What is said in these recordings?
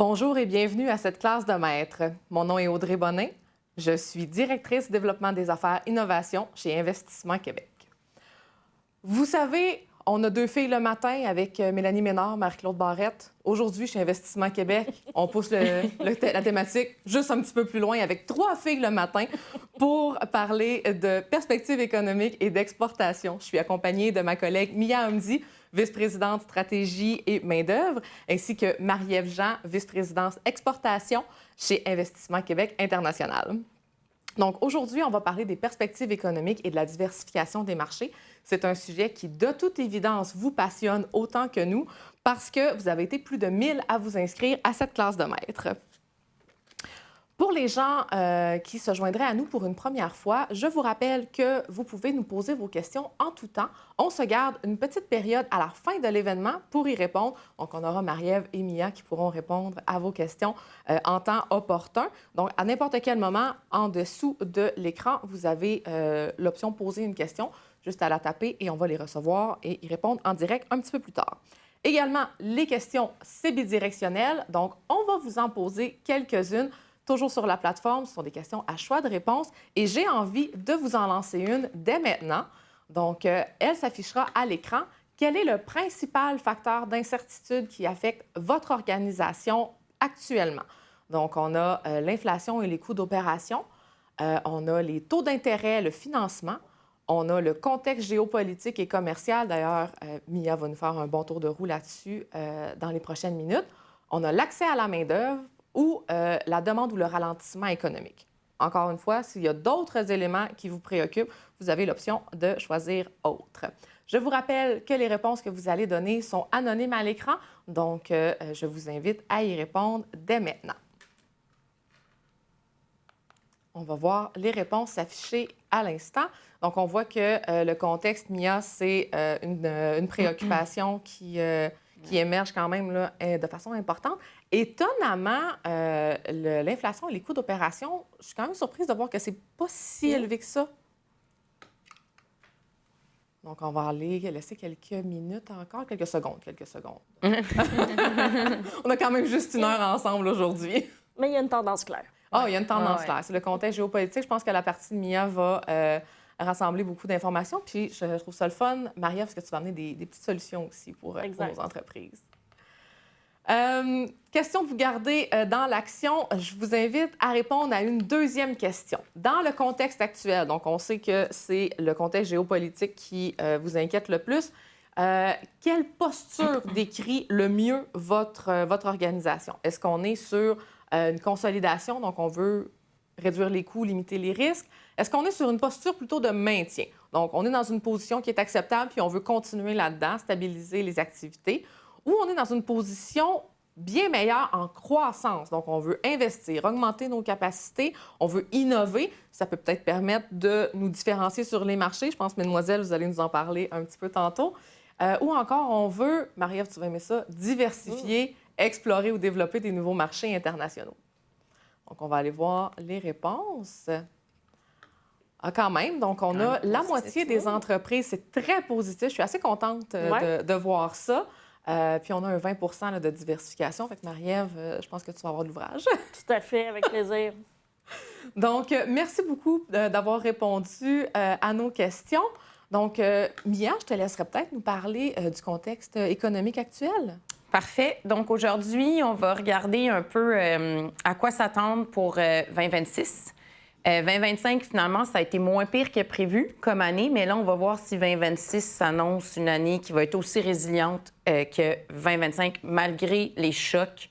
Bonjour et bienvenue à cette classe de maître. Mon nom est Audrey Bonin. Je suis directrice développement des affaires innovation chez Investissement Québec. Vous savez, on a deux filles le matin avec Mélanie Ménard, Marie-Claude Barrette. Aujourd'hui, chez Investissement Québec, on pousse la thématique juste un petit peu plus loin avec trois filles le matin pour parler de perspectives économiques et d'exportation. Je suis accompagnée de ma collègue Mia Hamdi, vice-présidente stratégie et main-d'œuvre, ainsi que Marie-Ève Jean, vice-présidente exportation chez Investissement Québec International. Donc, aujourd'hui, on va parler des perspectives économiques et de la diversification des marchés. C'est un sujet qui, de toute évidence, vous passionne autant que nous parce que vous avez été plus de 1000 à vous inscrire à cette classe de maître. Pour les gens qui se joindraient à nous pour une première fois, je vous rappelle que vous pouvez nous poser vos questions en tout temps. On se garde une petite période à la fin de l'événement pour y répondre. Donc, on aura Marie-Ève et Mia qui pourront répondre à vos questions en temps opportun. Donc, à n'importe quel moment, en dessous de l'écran, vous avez l'option « Poser une question », juste à la taper et on va les recevoir et y répondre en direct un petit peu plus tard. Également, les questions, c'est bidirectionnel. Donc, on va vous en poser quelques-unes. Toujours sur la plateforme, ce sont des questions à choix de réponse et j'ai envie de vous en lancer une dès maintenant. Donc, elle s'affichera à l'écran. Quel est le principal facteur d'incertitude qui affecte votre organisation actuellement? Donc, on a l'inflation et les coûts d'opération, on a les taux d'intérêt, le financement, on a le contexte géopolitique et commercial. D'ailleurs, Mia va nous faire un bon tour de roue là-dessus dans les prochaines minutes. On a l'accès à la main-d'œuvre, ou la demande ou le ralentissement économique. Encore une fois, s'il y a d'autres éléments qui vous préoccupent, vous avez l'option de choisir « Autre ». Je vous rappelle que les réponses que vous allez donner sont anonymes à l'écran, donc je vous invite à y répondre dès maintenant. On va voir les réponses s'afficher à l'instant. Donc, on voit que le contexte, Mia, c'est une préoccupation qui émerge quand même là, de façon importante. Étonnamment, l'inflation et les coûts d'opération, je suis quand même surprise de voir que c'est pas si élevé que ça. Donc, on va aller laisser quelques minutes encore, quelques secondes. On a quand même juste une heure ensemble aujourd'hui. Mais il y a une tendance claire. Ah, il y a une tendance claire. C'est le contexte géopolitique. Je pense que la partie de Mia va rassembler beaucoup d'informations. Puis, je trouve ça le fun, Marie-Ève, parce que tu vas amener des petites solutions aussi pour nos entreprises. Question de vous garder dans l'action. Je vous invite à répondre à une deuxième question. Dans le contexte actuel, donc on sait que c'est le contexte géopolitique qui vous inquiète le plus, quelle posture décrit le mieux votre organisation? Est-ce qu'on est sur une consolidation, donc on veut réduire les coûts, limiter les risques? Est-ce qu'on est sur une posture plutôt de maintien? Donc, on est dans une position qui est acceptable, puis on veut continuer là-dedans, stabiliser les activités. Ou on est dans une position bien meilleure en croissance. Donc, on veut investir, augmenter nos capacités, on veut innover. Ça peut peut-être permettre de nous différencier sur les marchés. Je pense, mesdemoiselles, vous allez nous en parler un petit peu tantôt. Ou encore, on veut, Marie-Ève, tu vas aimer ça, diversifier, explorer ou développer des nouveaux marchés internationaux. Donc, on va aller voir les réponses. Ah, quand même. Donc, on a la moitié des entreprises. C'est très positif. Je suis assez contente de voir ça. Puis, on a un 20 là, de diversification. Fait que, Marie-Ève, je pense que tu vas avoir de l'ouvrage. Tout à fait, avec plaisir. Donc, merci beaucoup d'avoir répondu à nos questions. Donc, Mia, je te laisserai peut-être nous parler du contexte économique actuel. Parfait. Donc, aujourd'hui, on va regarder un peu à quoi s'attendre pour 2026. 2025, finalement, ça a été moins pire que prévu comme année, mais là, on va voir si 2026 s'annonce une année qui va être aussi résiliente que 2025, malgré les chocs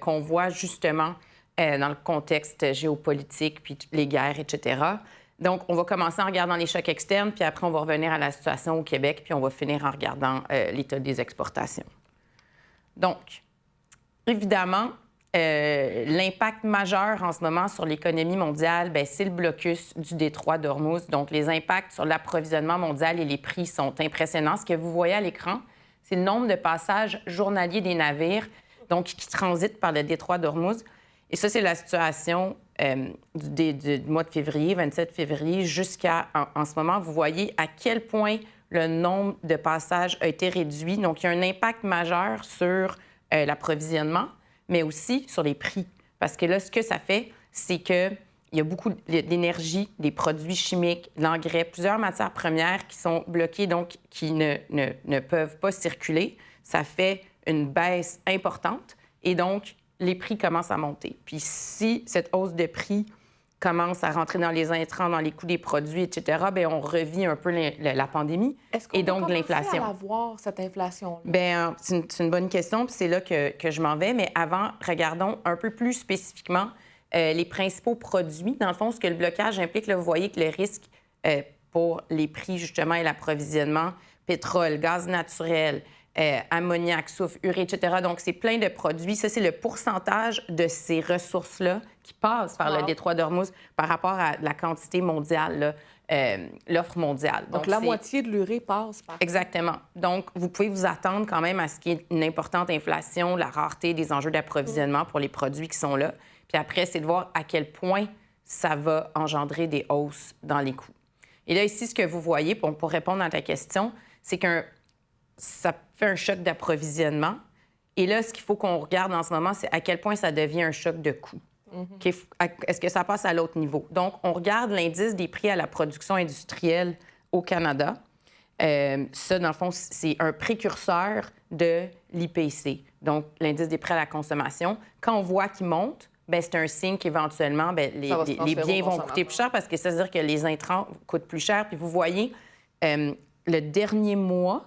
qu'on voit justement dans le contexte géopolitique, puis les guerres, etc. Donc, on va commencer en regardant les chocs externes, puis après, on va revenir à la situation au Québec, puis on va finir en regardant l'état des exportations. Donc, évidemment, l'impact majeur en ce moment sur l'économie mondiale, c'est le blocus du détroit d'Ormuz. Donc, les impacts sur l'approvisionnement mondial et les prix sont impressionnants. Ce que vous voyez à l'écran, c'est le nombre de passages journaliers des navires donc, qui transitent par le détroit d'Ormuz. Et ça, c'est la situation du mois de février, 27 février, jusqu'à en ce moment. Vous voyez à quel point le nombre de passages a été réduit. Donc, il y a un impact majeur sur l'approvisionnement. mais aussi sur les prix. Parce que là, ce que ça fait, c'est qu'il y a beaucoup d'énergie, des produits chimiques, l'engrais, plusieurs matières premières qui sont bloquées, donc qui ne peuvent pas circuler. Ça fait une baisse importante et donc les prix commencent à monter. Puis si cette hausse de prix commence à rentrer dans les intrants, dans les coûts des produits, etc., bien, on revit un peu la pandémie et donc l'inflation. Est-ce qu'on peut commencer à voir cette inflation-là? Bien, c'est une bonne question, puis c'est là que je m'en vais. Mais avant, regardons un peu plus spécifiquement les principaux produits. Dans le fond, ce que le blocage implique, là, vous voyez que le risque pour les prix, justement, et l'approvisionnement, pétrole, gaz naturel, ammoniac, soufre, urée, etc. Donc, c'est plein de produits. Ça, c'est le pourcentage de ces ressources-là qui passent par le détroit d'Ormuz par rapport à la quantité mondiale, l'offre mondiale. Donc la moitié de l'urée passe par... Exactement. Donc, vous pouvez vous attendre quand même à ce qu'il y ait une importante inflation, la rareté des enjeux d'approvisionnement pour les produits qui sont là. Puis après, c'est de voir à quel point ça va engendrer des hausses dans les coûts. Et là, ici, ce que vous voyez, pour répondre à ta question, c'est ça fait un choc d'approvisionnement. Et là, ce qu'il faut qu'on regarde en ce moment, c'est à quel point ça devient un choc de coût. Est-ce que ça passe à l'autre niveau? Donc, on regarde l'indice des prix à la production industrielle au Canada. Ça, dans le fond, c'est un précurseur de l'IPC, donc l'indice des prix à la consommation. Quand on voit qu'il monte, bien, c'est un signe qu'éventuellement, bien, les biens vont coûter plus cher parce que ça veut dire que les intrants coûtent plus cher. Puis vous voyez, le dernier mois,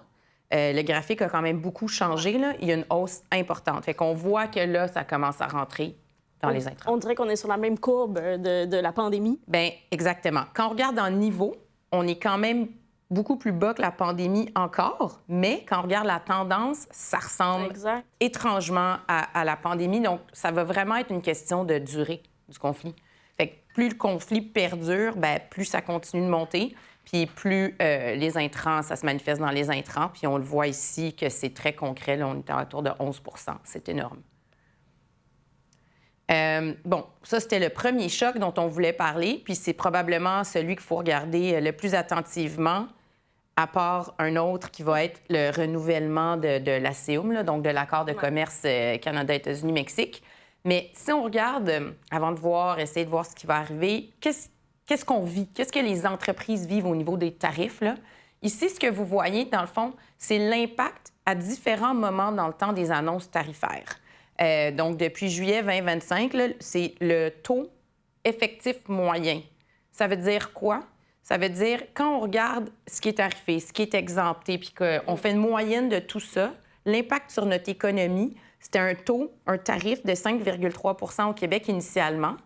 le graphique a quand même beaucoup changé. Là. Il y a une hausse importante. Fait qu'on voit que là, ça commence à rentrer dans les intrants. On dirait qu'on est sur la même courbe de la pandémie. Bien, exactement. Quand on regarde en niveau, on est quand même beaucoup plus bas que la pandémie encore, mais quand on regarde la tendance, ça ressemble étrangement à la pandémie. Donc, ça va vraiment être une question de durée du conflit. Fait que plus le conflit perdure, bien, plus ça continue de monter, puis plus les intrants, ça se manifeste dans les intrants. Puis on le voit ici que c'est très concret. Là, on est autour de 11 %. C'est énorme. Bon, ça, c'était le premier choc dont on voulait parler, puis c'est probablement celui qu'il faut regarder le plus attentivement, à part un autre qui va être le renouvellement de l'ASEUM, là, donc de l'accord de commerce Canada, États-Unis, Mexique. Mais si on regarde, avant de voir, essayer de voir ce qui va arriver, qu'est-ce qu'on vit? Qu'est-ce que les entreprises vivent au niveau des tarifs, là? Ici, ce que vous voyez, dans le fond, c'est l'impact à différents moments dans le temps des annonces tarifaires. Donc, depuis juillet 2025, là, c'est le taux effectif moyen. Ça veut dire quoi? Ça veut dire, quand on regarde ce qui est tarifé, ce qui est exempté, puis qu'on fait une moyenne de tout ça, l'impact sur notre économie, c'était un tarif de 5,3 % au Québec initialement,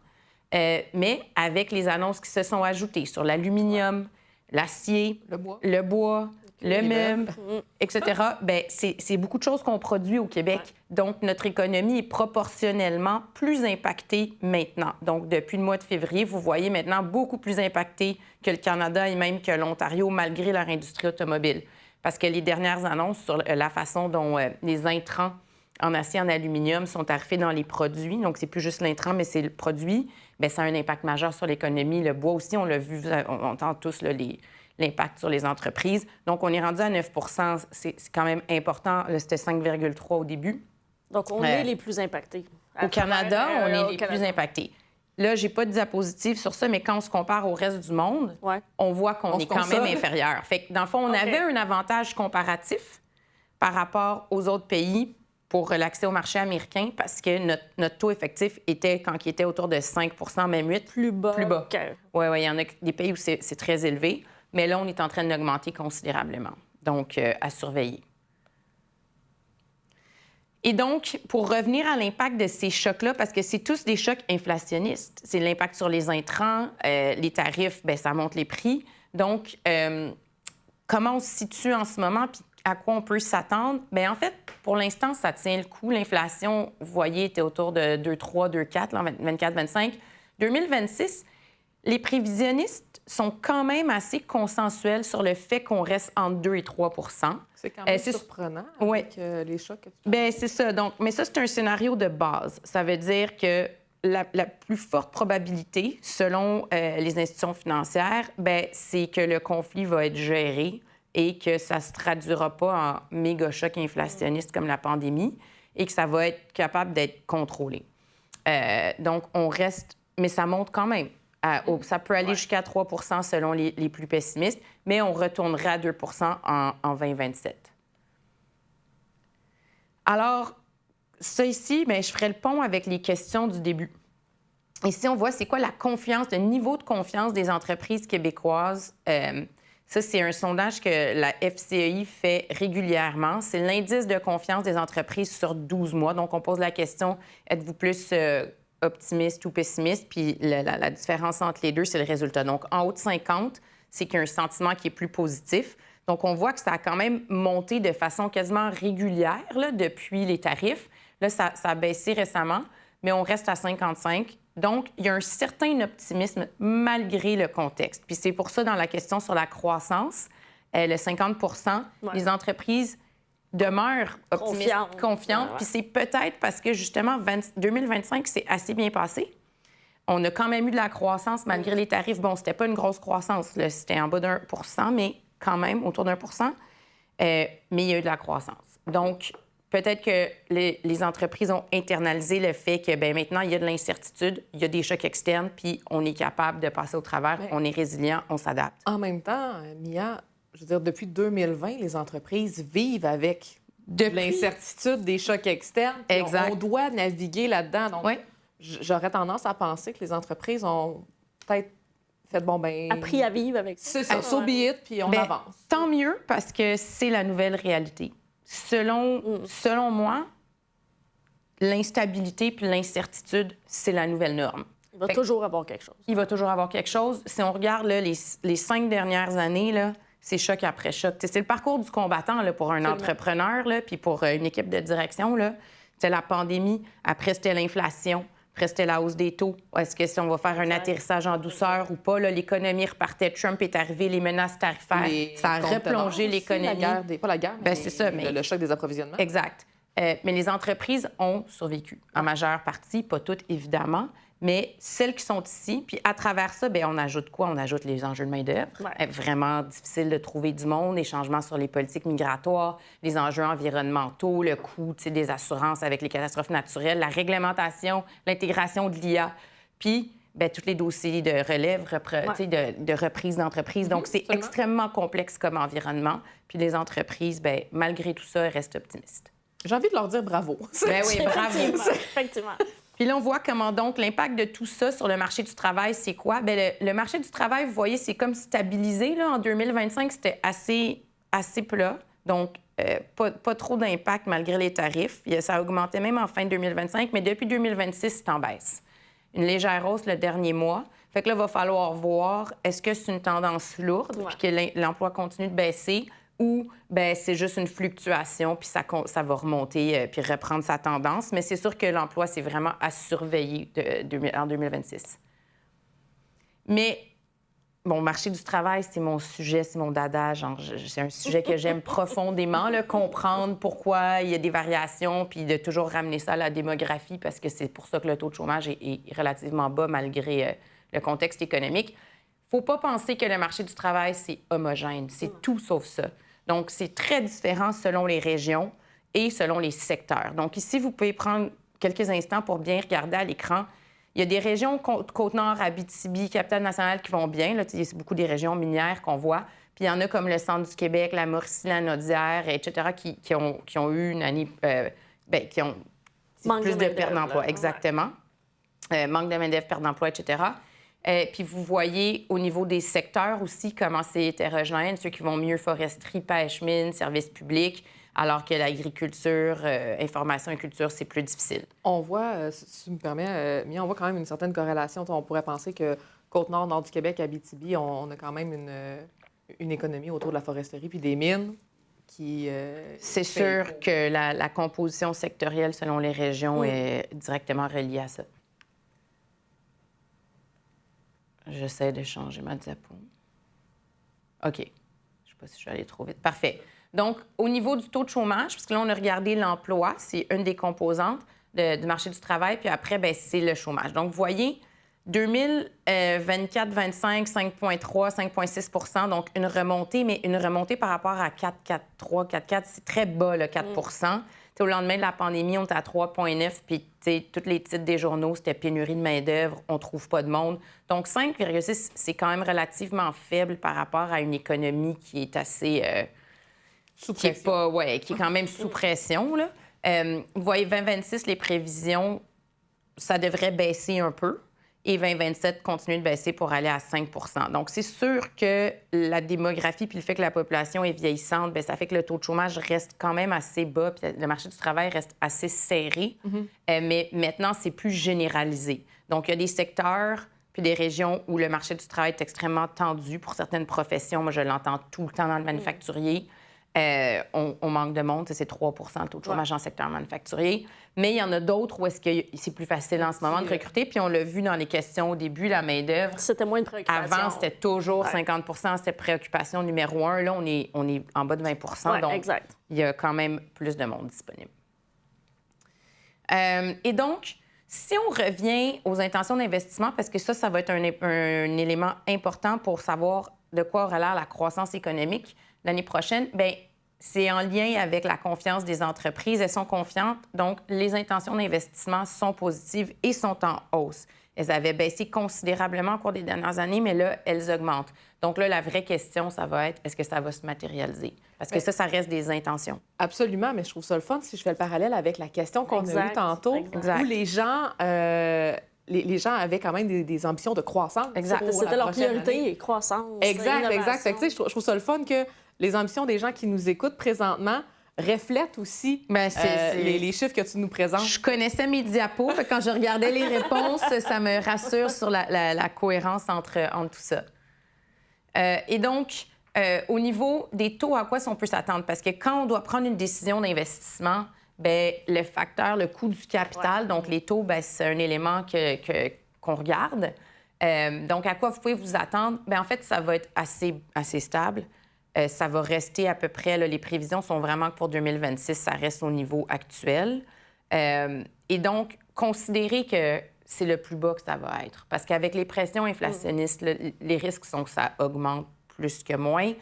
mais avec les annonces qui se sont ajoutées sur l'aluminium, l'acier, le bois, le meuble, etc., bien, c'est beaucoup de choses qu'on produit au Québec. Donc, notre économie est proportionnellement plus impactée maintenant. Donc, depuis le mois de février, vous voyez maintenant beaucoup plus impactée que le Canada et même que l'Ontario, malgré leur industrie automobile. Parce que les dernières annonces sur la façon dont les intrants en acier, en aluminium sont tarifés dans les produits, donc c'est plus juste l'intrant, mais c'est le produit, bien, ça a un impact majeur sur l'économie. Le bois aussi, on l'a vu, on entend tous là, l'impact sur les entreprises. Donc, on est rendu à 9 %. C'est quand même important. C'était 5,3 au début. Donc, on est les plus impactés. Au Canada, on est les plus impactés. Là, j'ai pas de diapositive sur ça, mais quand on se compare au reste du monde, on voit qu'on est quand même inférieur. Fait que, dans le fond, on avait un avantage comparatif par rapport aux autres pays pour l'accès au marché américain parce que notre taux effectif était, quand il était autour de 5 %, même 8 plus bas. Oui, il y en a des pays où c'est très élevé. Mais là, on est en train d'augmenter considérablement. Donc, à surveiller. Et donc, pour revenir à l'impact de ces chocs-là, parce que c'est tous des chocs inflationnistes. C'est l'impact sur les intrants, les tarifs, bien, ça monte les prix. Donc, comment on se situe en ce moment, puis à quoi on peut s'attendre? Bien, en fait, pour l'instant, ça tient le coup. L'inflation, vous voyez, était autour de 2,3, 2,4, 24, 25. 2026, les prévisionnistes sont quand même assez consensuels sur le fait qu'on reste entre 2 et 3 %. C'est quand même surprenant avec les chocs que tu as. Bien, c'est ça. Donc, mais ça, c'est un scénario de base. Ça veut dire que la plus forte probabilité, selon les institutions financières, bien, c'est que le conflit va être géré et que ça ne se traduira pas en méga choc inflationniste comme la pandémie. et que ça va être capable d'être contrôlé. Donc, on reste... Mais ça monte quand même. Ça peut aller jusqu'à 3 selon les plus pessimistes, mais on retournerait à 2 en 2027. Alors, ça ici, bien, je ferai le pont avec les questions du début. Ici, on voit c'est quoi la confiance, le niveau de confiance des entreprises québécoises. Ça, c'est un sondage que la FCEI fait régulièrement. C'est l'indice de confiance des entreprises sur 12 mois. Donc, on pose la question, êtes-vous plus optimiste ou pessimiste? Puis la différence entre les deux, c'est le résultat. Donc, en haut de 50, c'est qu'il y a un sentiment qui est plus positif. Donc, on voit que ça a quand même monté de façon quasiment régulière là, depuis les tarifs. Là, ça a baissé récemment, mais on reste à 55. Donc, il y a un certain optimisme malgré le contexte. Puis c'est pour ça, dans la question sur la croissance, le 50 les entreprises demeurent optimistes, confiantes. Puis c'est peut-être parce que, justement, 2025, c'est assez bien passé. On a quand même eu de la croissance malgré les tarifs. Bon, c'était pas une grosse croissance, là. C'était en bas d'1 mais quand même autour d'1 mais il y a eu de la croissance. Donc, peut-être que les entreprises ont internalisé le fait que bien, maintenant, il y a de l'incertitude, il y a des chocs externes, puis on est capable de passer au travers, on est résilient, on s'adapte. En même temps, Mia, je veux dire, depuis 2020, les entreprises vivent avec l'incertitude, des chocs externes. Exact. On doit naviguer là-dedans. Donc, j'aurais tendance à penser que les entreprises ont peut-être fait appris à vivre avec ça. C'est ça, so be it, puis on avance. Tant mieux, parce que c'est la nouvelle réalité. Selon moi, l'instabilité puis l'incertitude, c'est la nouvelle norme. Il va toujours avoir quelque chose. Il va toujours avoir quelque chose. Si on regarde là, les 5 dernières années, là, c'est choc après choc. C'est le parcours du combattant là, pour un entrepreneur là, puis pour une équipe de direction. C'était la pandémie. Après, c'était l'inflation. Après, c'était la hausse des taux. Est-ce que si on va faire un atterrissage en douceur ou pas? L'économie repartait. Trump est arrivé, les menaces tarifaires. Ça a replongé l'économie. Pas la guerre, mais, c'est ça, mais le choc des approvisionnements. Exact. Mais les entreprises ont survécu, en majeure partie, pas toutes, évidemment, mais celles qui sont ici. Puis à travers ça, bien, on ajoute quoi? On ajoute les enjeux de main-d'œuvre. Vraiment difficile de trouver du monde, les changements sur les politiques migratoires, les enjeux environnementaux, le coût des assurances avec les catastrophes naturelles, la réglementation, l'intégration de l'IA. Puis, bien, tous les dossiers de relève, de reprise d'entreprise. Donc, c'est extrêmement complexe comme environnement. Puis les entreprises, bien, malgré tout ça, restent optimistes. J'ai envie de leur dire bravo. Ben oui, bravo. Effectivement. Puis là, on voit comment donc l'impact de tout ça sur le marché du travail, c'est quoi? Bien, le marché du travail, vous voyez, c'est comme stabilisé. Là. En 2025, c'était assez plat. Donc, pas trop d'impact malgré les tarifs. Ça a augmenté même en fin 2025, mais depuis 2026, c'est en baisse. Une légère hausse le dernier mois. Fait que là, il va falloir voir, est-ce que c'est une tendance lourde puis que l'emploi continue de baisser ou bien c'est juste une fluctuation puis ça va remonter puis reprendre sa tendance. Mais c'est sûr que l'emploi, c'est vraiment à surveiller en 2026. Mais, bon, marché du travail, c'est mon sujet, c'est mon dada. Genre, c'est un sujet que j'aime profondément, là, comprendre pourquoi il y a des variations puis de toujours ramener ça à la démographie parce que c'est pour ça que le taux de chômage est relativement bas malgré le contexte économique. Il ne faut pas penser que le marché du travail, c'est homogène. C'est tout sauf ça. Donc, c'est très différent selon les régions et selon les secteurs. Donc, ici, vous pouvez prendre quelques instants pour bien regarder à l'écran. Il y a des régions, Côte-Nord, Abitibi, Capitale-Nationale, qui vont bien. Là, c'est beaucoup des régions minières qu'on voit. Puis il y en a comme le centre du Québec, la Mauricie, la Naudière, etc., qui ont eu une année... qui ont plus de perte d'emploi. Exactement. Manque de main-d'œuvre, perte d'emploi, etc. Puis vous voyez au niveau des secteurs aussi comment c'est hétérogène. Ceux qui vont mieux, foresterie, pêche, mine, services publics, alors que l'agriculture, information et culture, c'est plus difficile. On voit, si tu me permets, Mia, on voit quand même une certaine corrélation. On pourrait penser que Côte-Nord, Nord du Québec, Abitibi, on a quand même une économie autour de la foresterie puis des mines qui... c'est sûr que la composition sectorielle selon les régions est directement reliée à ça. J'essaie de changer ma diapo. OK. Je ne sais pas si je vais aller trop vite. Parfait. Donc, au niveau du taux de chômage, parce que là, on a regardé l'emploi, c'est une des composantes du marché du travail, puis après, bien, c'est le chômage. Donc, vous voyez, 2024-25, 5,3, 5,6 donc une remontée, mais une remontée par rapport à 4,3, 4,4, c'est très bas, le 4 Au lendemain de la pandémie, on était à 3,9, puis tous les titres des journaux, c'était pénurie de main-d'œuvre, on trouve pas de monde. Donc 5,6, c'est quand même relativement faible par rapport à une économie qui est assez... qui est quand même sous pression, là. Vous voyez, 2026, les prévisions, ça devrait baisser un peu. Et 2027 continue de baisser pour aller à 5 %. Donc, c'est sûr que la démographie puis le fait que la population est vieillissante, bien, ça fait que le taux de chômage reste quand même assez bas puis le marché du travail reste assez serré. Mais maintenant, c'est plus généralisé. Donc, il y a des secteurs puis des régions où le marché du travail est extrêmement tendu pour certaines professions. Moi, je l'entends tout le temps dans le manufacturier. On manque de monde, c'est 3 le taux de chômage en secteur manufacturier. Mais il y en a d'autres où est-ce que c'est plus facile en ce moment de recruter. Puis on l'a vu dans les questions au début, la main-d'œuvre. C'était moins de préoccupation. Avant, c'était toujours 50 c'était préoccupation numéro 1. Là, on est en bas de 20 donc, exact. Il y a quand même plus de monde disponible. Et donc, si on revient aux intentions d'investissement, parce que ça va être un élément important pour savoir de quoi aura l'air la croissance économique l'année prochaine, bien, c'est en lien avec la confiance des entreprises. Elles sont confiantes, donc les intentions d'investissement sont positives et sont en hausse. Elles avaient baissé considérablement au cours des dernières années, mais là, elles augmentent. Donc là, la vraie question, ça va être, est-ce que ça va se matérialiser? Parce que ça reste des intentions. Absolument, mais je trouve ça le fun si je fais le parallèle avec la question qu'on a eue tantôt, où les gens... Les gens avaient quand même des ambitions de croissance. Exact. C'était leur priorité, croissance. Exact. Fait que, je trouve ça le fun que les ambitions des gens qui nous écoutent présentement reflètent aussi les chiffres que tu nous présentes. Je connaissais mes diapos, fait que quand je regardais les réponses, ça me rassure sur la cohérence entre tout ça. Et donc, au niveau des taux, à quoi on peut s'attendre? Parce que quand on doit prendre une décision d'investissement, bien, le facteur, le coût du capital, donc les taux, bien, c'est un élément qu'on regarde. Donc, à quoi vous pouvez vous attendre? Bien, en fait, ça va être assez stable. Ça va rester à peu près, là, les prévisions sont vraiment que pour 2026, ça reste au niveau actuel. Et donc, considérez que c'est le plus bas que ça va être. Parce qu'avec les pressions inflationnistes, les risques sont que ça augmente plus que moins.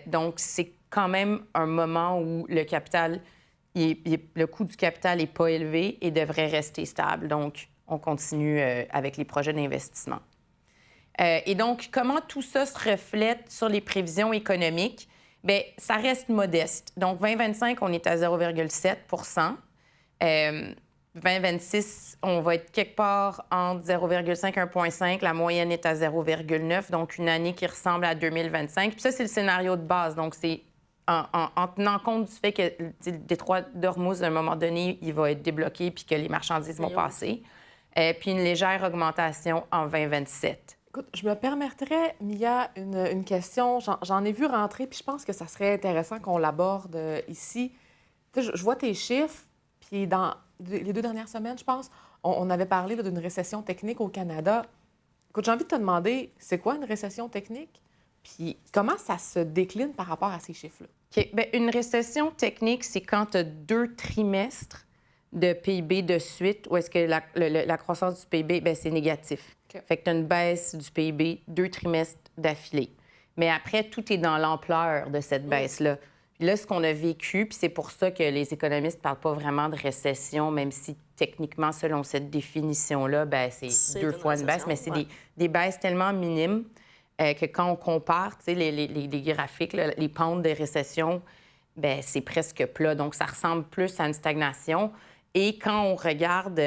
Donc, c'est quand même un moment où le capital... le coût du capital n'est pas élevé et devrait rester stable. Donc, on continue avec les projets d'investissement. Et donc, comment tout ça se reflète sur les prévisions économiques? Bien, ça reste modeste. Donc, 2025, on est à 0,7 2026, on va être quelque part entre 0,5 et 1,5. La moyenne est à 0,9, donc une année qui ressemble à 2025. Puis ça, c'est le scénario de base. Donc, c'est en tenant compte du fait que le détroit d'Ormuz, à un moment donné, il va être débloqué puis que les marchandises vont passer. Puis une légère augmentation en 2027. Écoute, je me permettrais, Mia, une question. J'en ai vu rentrer, puis je pense que ça serait intéressant qu'on l'aborde ici. Tu sais, je vois tes chiffres, puis dans les 2 dernières semaines, je pense, on avait parlé d'une récession technique au Canada. Écoute, j'ai envie de te demander, c'est quoi une récession technique? Puis comment ça se décline par rapport à ces chiffres-là? OK. Bien, une récession technique, c'est quand tu as 2 trimestres de PIB de suite où est-ce que la croissance du PIB, bien, c'est négatif. Okay. Fait que tu as une baisse du PIB 2 trimestres d'affilée. Mais après, tout est dans l'ampleur de cette baisse-là. Puis là, ce qu'on a vécu, puis c'est pour ça que les économistes ne parlent pas vraiment de récession, même si techniquement, selon cette définition-là, bien, c'est 2 fois une baisse, mais c'est des baisses tellement minimes que quand on compare, tu sais, les graphiques, là, les pentes de récession, bien, c'est presque plat. Donc, ça ressemble plus à une stagnation. Et quand on regarde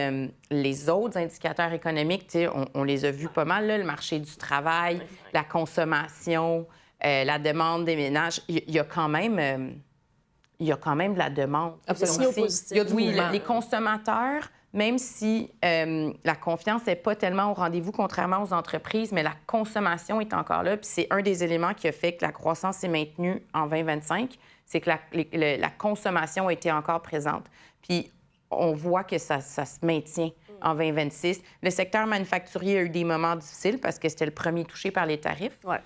les autres indicateurs économiques, tu sais, on les a vus pas mal, là, le marché du travail, la consommation, la demande des ménages, il y a quand même de la demande. Absolument. Il y a du mouvement. Les consommateurs, même si la confiance n'est pas tellement au rendez-vous, contrairement aux entreprises, mais la consommation est encore là. Puis c'est un des éléments qui a fait que la croissance s'est maintenue en 2025, c'est que la consommation a été encore présente. Puis on voit que ça se maintient en 2026. Le secteur manufacturier a eu des moments difficiles parce que c'était le premier touché par les tarifs. Ouais.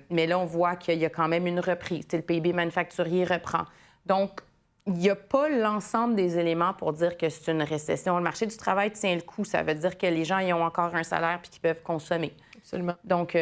Mais là, on voit qu'il y a quand même une reprise. Le PIB manufacturier reprend. Donc, il n'y a pas l'ensemble des éléments pour dire que c'est une récession. Le marché du travail tient le coup. Ça veut dire que les gens y ont encore un salaire puis qu'ils peuvent consommer. Absolument. Donc,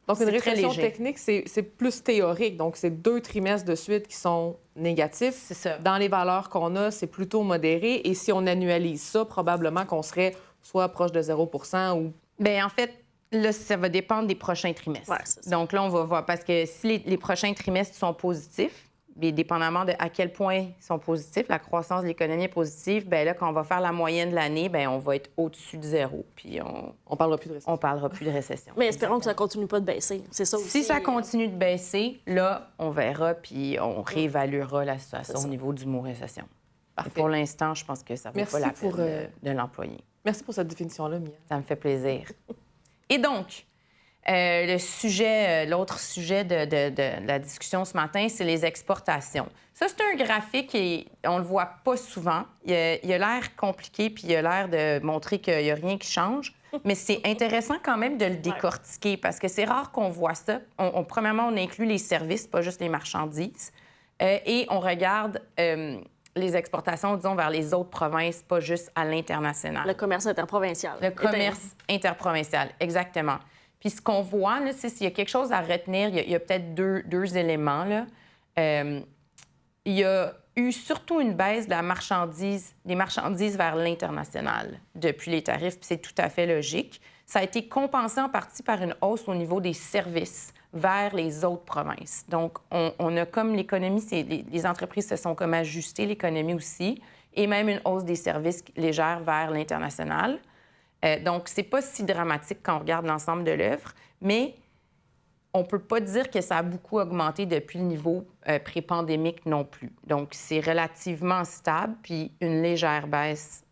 Donc, une C'est très récession léger. technique, c'est plus théorique. Donc, c'est 2 trimestres de suite qui sont négatifs. C'est ça. Dans les valeurs qu'on a, c'est plutôt modéré. Et si on annualise ça, probablement qu'on serait soit proche de 0 ou... Bien, en fait, là, ça va dépendre des prochains trimestres. Ouais, c'est ça. Donc là, on va voir. Parce que si les prochains trimestres sont positifs, bien, dépendamment de à quel point ils sont positifs, la croissance de l'économie est positive, bien là, quand on va faire la moyenne de l'année, bien, on va être au-dessus de 0. Puis On parlera plus de récession. on parlera plus de récession. Mais espérons que ça continue pas de baisser. C'est ça aussi. Si ça continue de baisser, là, on verra, puis on réévaluera la situation au niveau du mot récession. Parfait. Pour l'instant, je pense que ça vaut Merci pas la pour, peine de l'employer. Merci pour cette définition-là, Mia. Ça me fait plaisir. Et donc, l'autre sujet de la discussion ce matin, c'est les exportations. Ça, c'est un graphique et on le voit pas souvent. Il a l'air compliqué puis il a l'air de montrer qu'il n'y a rien qui change. Mais c'est intéressant quand même de le décortiquer parce que c'est rare qu'on voit ça. Premièrement, on inclut les services, pas juste les marchandises. Et on regarde les exportations, disons, vers les autres provinces, pas juste à l'international. Le commerce interprovincial. Le commerce interprovincial, exactement. Puis ce qu'on voit, là, c'est s'il y a quelque chose à retenir, il y a peut-être deux éléments. Là. Il y a eu surtout une baisse de des marchandises vers l'international depuis les tarifs, puis c'est tout à fait logique. Ça a été compensé en partie par une hausse au niveau des services vers les autres provinces. Donc, on a comme l'économie, les entreprises se sont comme ajustées, l'économie aussi, et même une hausse des services légère vers l'international. Donc, c'est pas si dramatique quand on regarde l'ensemble de l'œuvre, mais on peut pas dire que ça a beaucoup augmenté depuis le niveau pré-pandémique non plus. Donc, c'est relativement stable, puis une légère baisse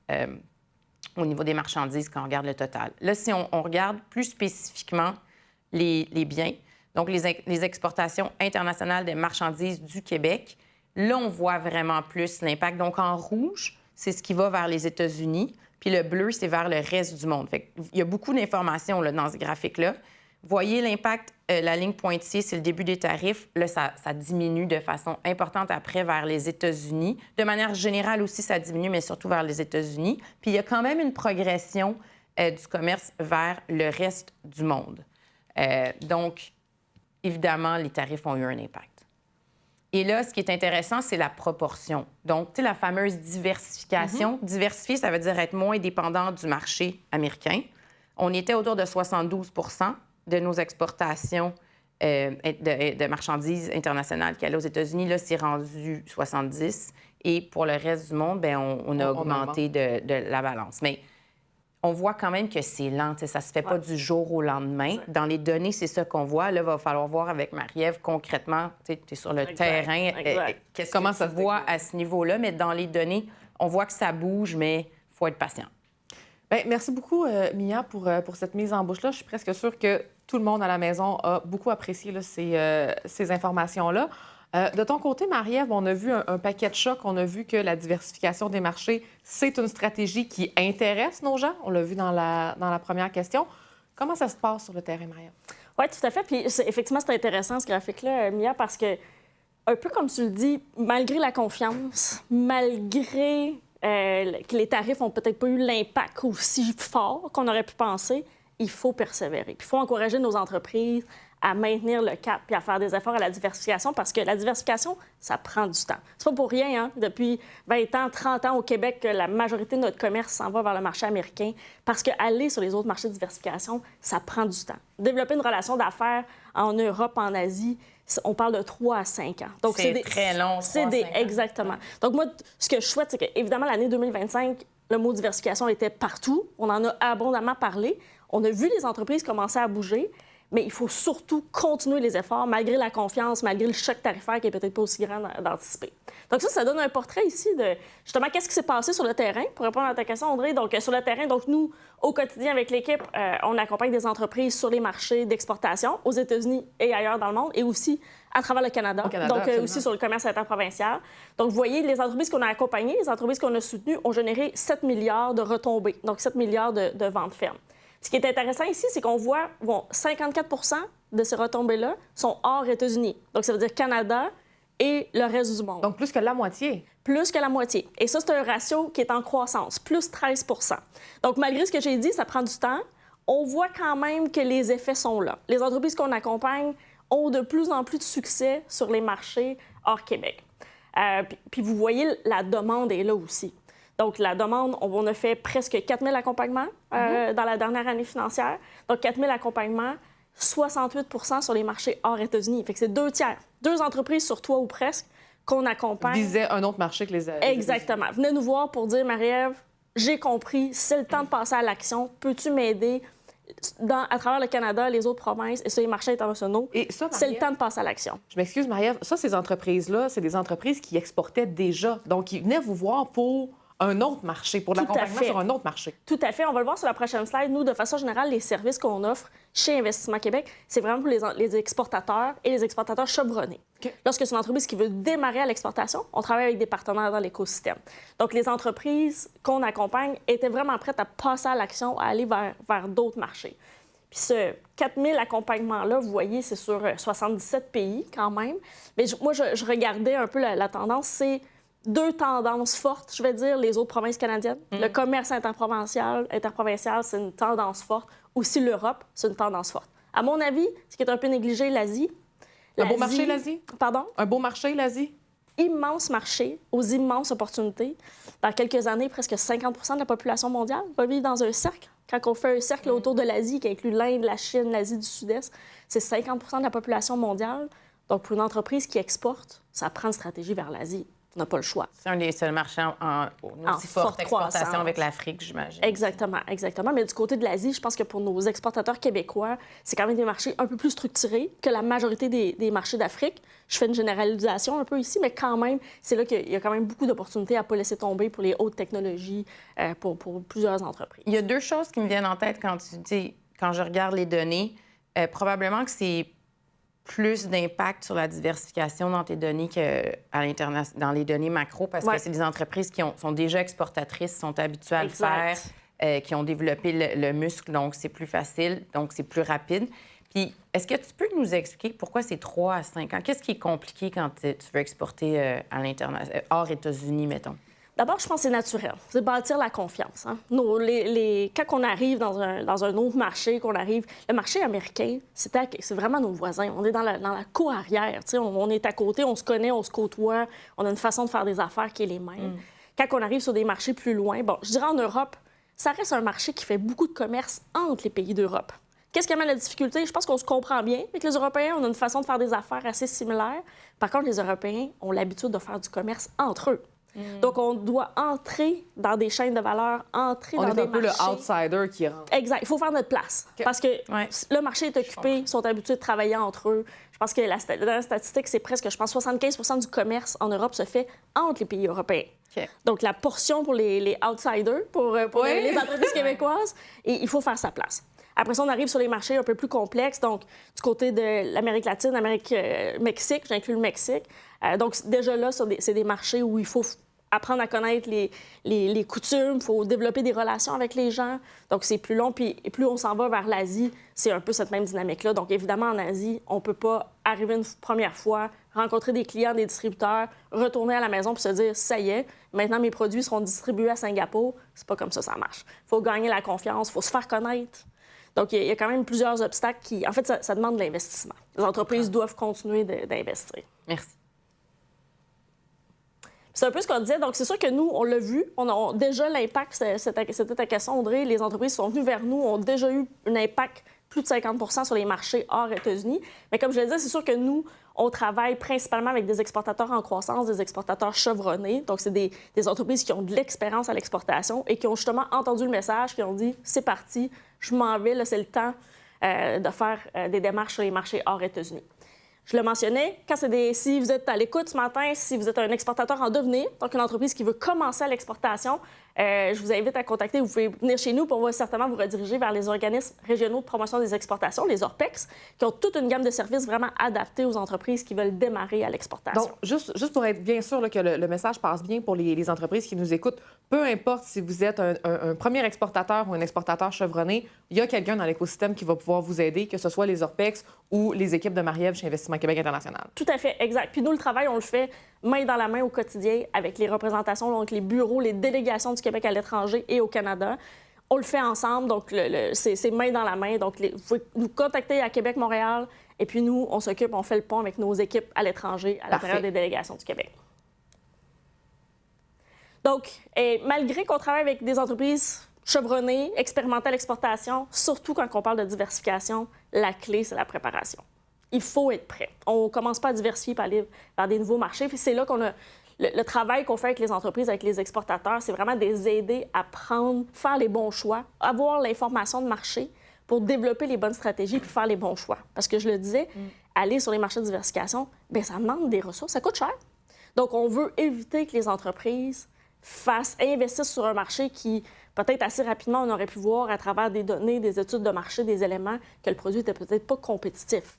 au niveau des marchandises quand on regarde le total. Là, si on regarde plus spécifiquement les biens, donc les exportations internationales des marchandises du Québec, là, on voit vraiment plus l'impact. Donc, en rouge, c'est ce qui va vers les États-Unis, puis le bleu, c'est vers le reste du monde. Fait qu'il y a beaucoup d'informations là, dans ce graphique-là. Voyez l'impact, la ligne pointillée, c'est le début des tarifs. Là, ça diminue de façon importante après vers les États-Unis. De manière générale aussi, ça diminue, mais surtout vers les États-Unis. Puis il y a quand même une progression du commerce vers le reste du monde. Donc, évidemment, les tarifs ont eu un impact. Et là, ce qui est intéressant, c'est la proportion. Donc, tu sais, la fameuse diversification. Diversifier, ça veut dire être moins dépendant du marché américain. On était autour de 72 de nos exportations de marchandises internationales qui allaient aux États-Unis. Là, c'est rendu 70. Et pour le reste du monde, bien, on a augmenté de la balance. Mais on voit quand même que c'est lent. Ça ne se fait pas du jour au lendemain. Dans les données, c'est ça qu'on voit. Là, il va falloir voir avec Marie-Ève concrètement, tu es sur le terrain, comment ça se voit à ce niveau-là. Mais dans les données, on voit que ça bouge, mais il faut être patient. Bien, merci beaucoup, Mia, pour cette mise en bouche-là. Je suis presque sûre que tout le monde à la maison a beaucoup apprécié là, ces informations-là. De ton côté, Marie-Ève, on a vu un paquet de chocs. On a vu que la diversification des marchés, c'est une stratégie qui intéresse nos gens. On l'a vu dans la première question. Comment ça se passe sur le terrain, Marie-Ève? Oui, tout à fait. Puis effectivement, c'est intéressant, ce graphique-là, Mia, parce que, un peu comme tu le dis, malgré la confiance, malgré que les tarifs n'ont peut-être pas eu l'impact aussi fort qu'on aurait pu penser, il faut persévérer. Puis il faut encourager nos entreprises à maintenir le cap puis à faire des efforts à la diversification parce que la diversification, ça prend du temps. C'est pas pour rien, hein? Depuis 20 ans, 30 ans au Québec, que la majorité de notre commerce s'en va vers le marché américain parce qu'aller sur les autres marchés de diversification, ça prend du temps. Développer une relation d'affaires en Europe, en Asie, on parle de 3 à 5 ans. Donc, c'est très long, 3 à 5 ans. Exactement. Donc, moi, ce que je souhaite, c'est qu'évidemment, l'année 2025, le mot diversification était partout. On en a abondamment parlé. On a vu les entreprises commencer à bouger, mais il faut surtout continuer les efforts, malgré la confiance, malgré le choc tarifaire qui n'est peut-être pas aussi grand d'anticiper. Donc ça donne un portrait ici de, justement, qu'est-ce qui s'est passé sur le terrain, pour répondre à ta question, Audrey. Donc, sur le terrain, donc nous, au quotidien, avec l'équipe, on accompagne des entreprises sur les marchés d'exportation aux États-Unis et ailleurs dans le monde, et aussi à travers le Canada, donc aussi sur le commerce interprovincial. Donc, vous voyez, les entreprises qu'on a accompagnées, les entreprises qu'on a soutenues ont généré 7 milliards de retombées, donc 7 milliards de ventes fermes. Ce qui est intéressant ici, c'est qu'on voit 54 de ces retombées-là sont hors États-Unis. Donc, ça veut dire Canada et le reste du monde. Donc, plus que la moitié. Plus que la moitié. Et ça, c'est un ratio qui est en croissance, plus 13 Donc, malgré ce que j'ai dit, ça prend du temps. on voit quand même que les effets sont là. Les entreprises qu'on accompagne ont de plus en plus de succès sur les marchés hors Québec. Puis vous voyez, la demande est là aussi. Donc, la demande, on a fait presque 4 000 accompagnements dans la dernière année financière. Donc, 4 000 accompagnements, 68 % sur les marchés hors États-Unis. Fait que c'est 2 tiers. 2 entreprises sur 3 ou presque qu'on accompagne. Visaient un autre marché que les Exactement. Venez nous voir pour dire, Marie-Ève, j'ai compris, c'est le temps de passer à l'action. Peux-tu m'aider à travers le Canada, les autres provinces et sur les marchés internationaux? Et ça, c'est le temps de passer à l'action. Je m'excuse, Marie-Ève. Ça, ces entreprises-là, c'est des entreprises qui exportaient déjà. Donc, ils venaient vous voir pour un autre marché, pour l'accompagnement sur un autre marché. Tout à fait. On va le voir sur la prochaine slide. Nous, de façon générale, les services qu'on offre chez Investissement Québec, c'est vraiment pour les exportateurs et les exportateurs chevronnés. Okay. Lorsque c'est une entreprise qui veut démarrer à l'exportation, on travaille avec des partenaires dans l'écosystème. Donc, les entreprises qu'on accompagne étaient vraiment prêtes à passer à l'action, à aller vers d'autres marchés. Puis ce 4 000 accompagnements-là, vous voyez, c'est sur 77 pays quand même. Mais moi, je regardais un peu la tendance. C'est 2 tendances fortes, je vais dire, les autres provinces canadiennes. Le commerce interprovincial, c'est une tendance forte. Aussi, l'Europe, c'est une tendance forte. À mon avis, ce qui est un peu négligé, l'Asie. Un beau marché, l'Asie? Pardon? Un beau marché, l'Asie? Immense marché, aux immenses opportunités. Dans quelques années, presque 50 % de la population mondiale va vivre dans un cercle. Quand on fait un cercle autour de l'Asie, qui inclut l'Inde, la Chine, l'Asie du Sud-Est, c'est 50 % de la population mondiale. Donc, pour une entreprise qui exporte, ça prend une stratégie vers l'Asie. On n'a pas le choix. C'est un des seuls marchés en aussi forte exportation croissance. avec l'Afrique, j'imagine. Exactement, exactement. Mais du côté de l'Asie, je pense que pour nos exportateurs québécois, c'est quand même des marchés un peu plus structurés que la majorité des marchés d'Afrique. Je fais une généralisation un peu ici, mais quand même, c'est là qu'il y a quand même beaucoup d'opportunités à ne pas laisser tomber pour les hautes technologies pour plusieurs entreprises. Il y a 2 choses qui me viennent en tête quand je regarde les données. Probablement que c'est plus d'impact sur la diversification dans tes données dans les données macro, parce que c'est des entreprises qui sont déjà exportatrices, sont habituées à le faire, qui ont développé le muscle, donc c'est plus facile, donc c'est plus rapide. Puis, est-ce que tu peux nous expliquer pourquoi c'est 3 à 5 ans? Qu'est-ce qui est compliqué quand tu veux exporter à l'international, hors États-Unis, mettons? D'abord, je pense que c'est naturel. C'est bâtir la confiance. Hein? Quand on arrive dans un autre marché, le marché américain, c'est vraiment nos voisins. On est dans la cour arrière. On est à côté, on se connaît, on se côtoie. On a une façon de faire des affaires qui est les mêmes. Quand on arrive sur des marchés plus loin, je dirais en Europe, ça reste un marché qui fait beaucoup de commerce entre les pays d'Europe. Qu'est-ce qui amène la difficulté? Je pense qu'on se comprend bien avec les Européens. On a une façon de faire des affaires assez similaire. Par contre, les Européens ont l'habitude de faire du commerce entre eux. Donc, on doit entrer dans des chaînes de valeur, entrer dans des marchés. On est un peu le outsider qui rentre. Exact. Il faut faire notre place. Okay. Parce que le marché est occupé, ils sont habitués de travailler entre eux. Je pense que la statistique, c'est presque, 75 % du commerce en Europe se fait entre les pays européens. Okay. Donc, la portion pour les outsiders, pour les entreprises québécoises, et il faut faire sa place. Après ça, on arrive sur les marchés un peu plus complexes. Donc, du côté de l'Amérique latine, Mexique, j'inclus le Mexique. Donc, déjà là, c'est des marchés où il faut apprendre à connaître les coutumes, il faut développer des relations avec les gens. Donc, c'est plus long. Puis plus on s'en va vers l'Asie, c'est un peu cette même dynamique-là. Donc, évidemment, en Asie, on ne peut pas arriver une première fois, rencontrer des clients, des distributeurs, retourner à la maison pour se dire « ça y est, maintenant mes produits seront distribués à Singapour ». C'est pas comme ça marche. Il faut gagner la confiance, il faut se faire connaître. Donc, il y a quand même plusieurs obstacles qui... En fait, ça demande de l'investissement. Les entreprises doivent continuer d'investir. Merci. C'est un peu ce qu'on disait. Donc, c'est sûr que nous, on l'a vu. On a déjà l'impact, c'était ta question, Audrey. Les entreprises sont venues vers nous, ont déjà eu un impact plus de 50 % sur les marchés hors États-Unis. Mais comme je le disais, c'est sûr que nous, on travaille principalement avec des exportateurs en croissance, des exportateurs chevronnés. Donc, c'est des entreprises qui ont de l'expérience à l'exportation et qui ont justement entendu le message, qui ont dit « c'est parti, je m'en vais, là, c'est le temps de faire des démarches sur les marchés hors États-Unis ». Je le mentionnais, si vous êtes à l'écoute ce matin, si vous êtes un exportateur en devenir, donc une entreprise qui veut commencer à l'exportation, je vous invite à contacter. Vous pouvez venir chez nous, puis on va certainement vous rediriger vers les organismes régionaux de promotion des exportations, les ORPEX, qui ont toute une gamme de services vraiment adaptés aux entreprises qui veulent démarrer à l'exportation. Donc, juste pour être bien sûr là, que le message passe bien pour les entreprises qui nous écoutent, peu importe si vous êtes un premier exportateur ou un exportateur chevronné, il y a quelqu'un dans l'écosystème qui va pouvoir vous aider, que ce soit les ORPEX ou les équipes de Marie-Ève chez Investissement Québec International. Tout à fait, exact. Puis nous, le travail, on le fait main dans la main au quotidien avec les représentations, donc les bureaux, les délégations du Québec à l'étranger et au Canada. On le fait ensemble, donc c'est main dans la main. Donc, vous pouvez nous contacter à Québec, Montréal, et puis nous, on s'occupe, on fait le pont avec nos équipes à l'étranger, à l'intérieur des délégations du Québec. Donc, malgré qu'on travaille avec des entreprises chevronnées, expérimentées à l'exportation, surtout quand on parle de diversification, la clé, c'est la préparation. Il faut être prêt. On ne commence pas à diversifier par aller vers des nouveaux marchés. C'est là qu'on a le travail qu'on fait avec les entreprises, avec les exportateurs, c'est vraiment de les aider à faire les bons choix, avoir l'information de marché pour développer les bonnes stratégies puis faire les bons choix. Parce que je le disais, aller sur les marchés de diversification, bien, ça demande des ressources, ça coûte cher. Donc, on veut éviter que les entreprises investissent sur un marché qui, peut-être assez rapidement, on aurait pu voir à travers des données, des études de marché, des éléments, que le produit n'était peut-être pas compétitif.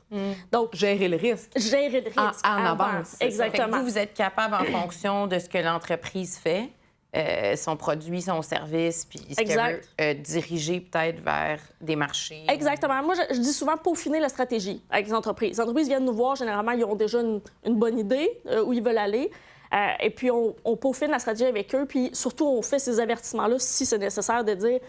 Donc, gérer le risque. Gérer le risque. En avance. Exactement. Vous êtes capable, en fonction de ce que l'entreprise fait, son produit, son service, puis ce qu'elle veut, diriger peut-être vers des marchés. Exactement. Moi, je dis souvent peaufiner la stratégie avec les entreprises. Les entreprises viennent nous voir, généralement, ils ont déjà une bonne idée où ils veulent aller. Et puis, on peaufine la stratégie avec eux. Puis, surtout, on fait ces avertissements-là si c'est nécessaire de dire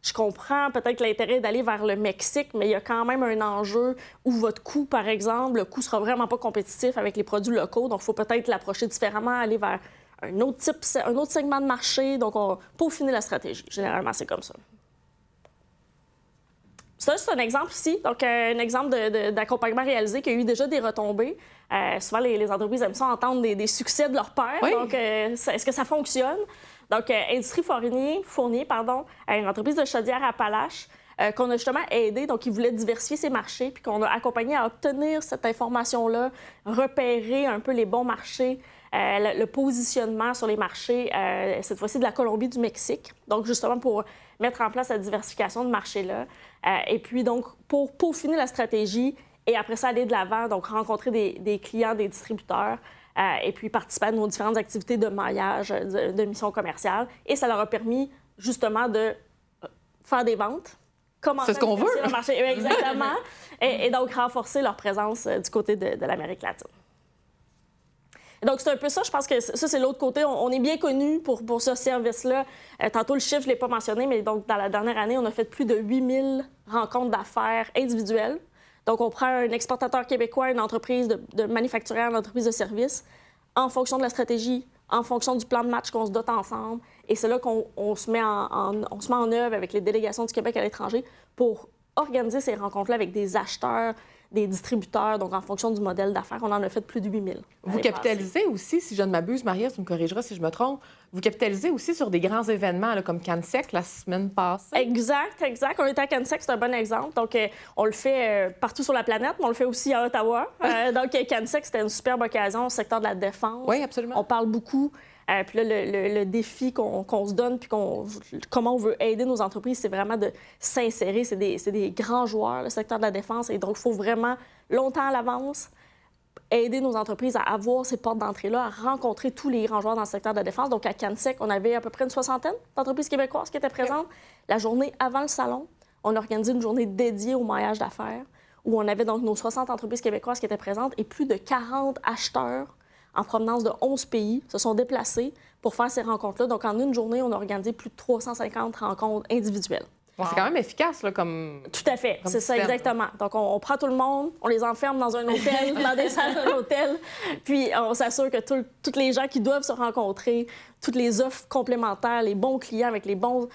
je comprends peut-être l'intérêt d'aller vers le Mexique, mais il y a quand même un enjeu où votre coût, par exemple, le coût sera vraiment pas compétitif avec les produits locaux. Donc, il faut peut-être l'approcher différemment, aller vers un autre segment de marché. Donc, on peaufiner la stratégie. Généralement, c'est comme ça. Ça, c'est un exemple ici. Donc, un exemple d'accompagnement réalisé qui a eu déjà des retombées. Souvent, les entreprises aiment ça entendre des succès de leur pairs. Oui. Donc, est-ce que ça fonctionne? Donc, Industrie Fournier, une entreprise de Chaudière-Appalaches, qu'on a justement aidé. Donc, ils voulaient diversifier ses marchés, puis qu'on a accompagné à obtenir cette information-là, repérer un peu les bons marchés, le positionnement sur les marchés, cette fois-ci de la Colombie, du Mexique. Donc, justement, pour mettre en place la diversification de marché-là. Et puis, donc, pour peaufiner la stratégie et après ça, aller de l'avant, donc rencontrer des clients, des distributeurs, et puis participer à nos différentes activités de maillage, de mission commerciale. Et ça leur a permis, justement, de faire des ventes. C'est ce qu'on veut. Le marché. Exactement. et donc, renforcer leur présence du côté de l'Amérique latine. Donc, c'est un peu ça. Je pense que ça, c'est l'autre côté. On est bien connu pour ce service-là. Tantôt, le chiffre, je ne l'ai pas mentionné, mais donc, dans la dernière année, on a fait plus de 8000 rencontres d'affaires individuelles. Donc, on prend un exportateur québécois, une entreprise de manufacturière, une entreprise de services, en fonction de la stratégie, en fonction du plan de match qu'on se dote ensemble. Et c'est là qu'on se met en œuvre avec les délégations du Québec à l'étranger pour organiser ces rencontres-là avec des acheteurs, des distributeurs, donc en fonction du modèle d'affaires. On en a fait plus de 8000. Vous capitalisez aussi, si je ne m'abuse, Maria, tu me corrigeras si je me trompe, vous capitalisez aussi sur des grands événements là, comme CanSec la semaine passée. Exact. On était à CanSec, c'est un bon exemple. Donc, on le fait partout sur la planète, mais on le fait aussi à Ottawa. Donc, CanSec, c'était une superbe occasion au secteur de la défense. Oui, absolument. On parle beaucoup. Puis là, le défi qu'on se donne, puis comment on veut aider nos entreprises, c'est vraiment de s'insérer. C'est des grands joueurs, le secteur de la défense. Et donc, il faut vraiment, longtemps à l'avance, aider nos entreprises à avoir ces portes d'entrée-là, à rencontrer tous les grands joueurs dans le secteur de la défense. Donc, à CanSec, on avait à peu près une 60aine d'entreprises québécoises qui étaient présentes. La journée avant le salon, on a organisé une journée dédiée au maillage d'affaires, où on avait donc nos 60 entreprises québécoises qui étaient présentes et plus de 40 acheteurs en provenance de 11 pays, se sont déplacés pour faire ces rencontres-là. Donc, en une journée, on a organisé plus de 350 rencontres individuelles. Wow. C'est quand même efficace, là, comme... Tout à fait, c'est ça, exactement. Donc, on prend tout le monde, on les enferme dans un hôtel, dans des salles d'hôtel, puis on s'assure que tous les gens qui doivent se rencontrer, toutes les offres complémentaires, les bons clients avec les bons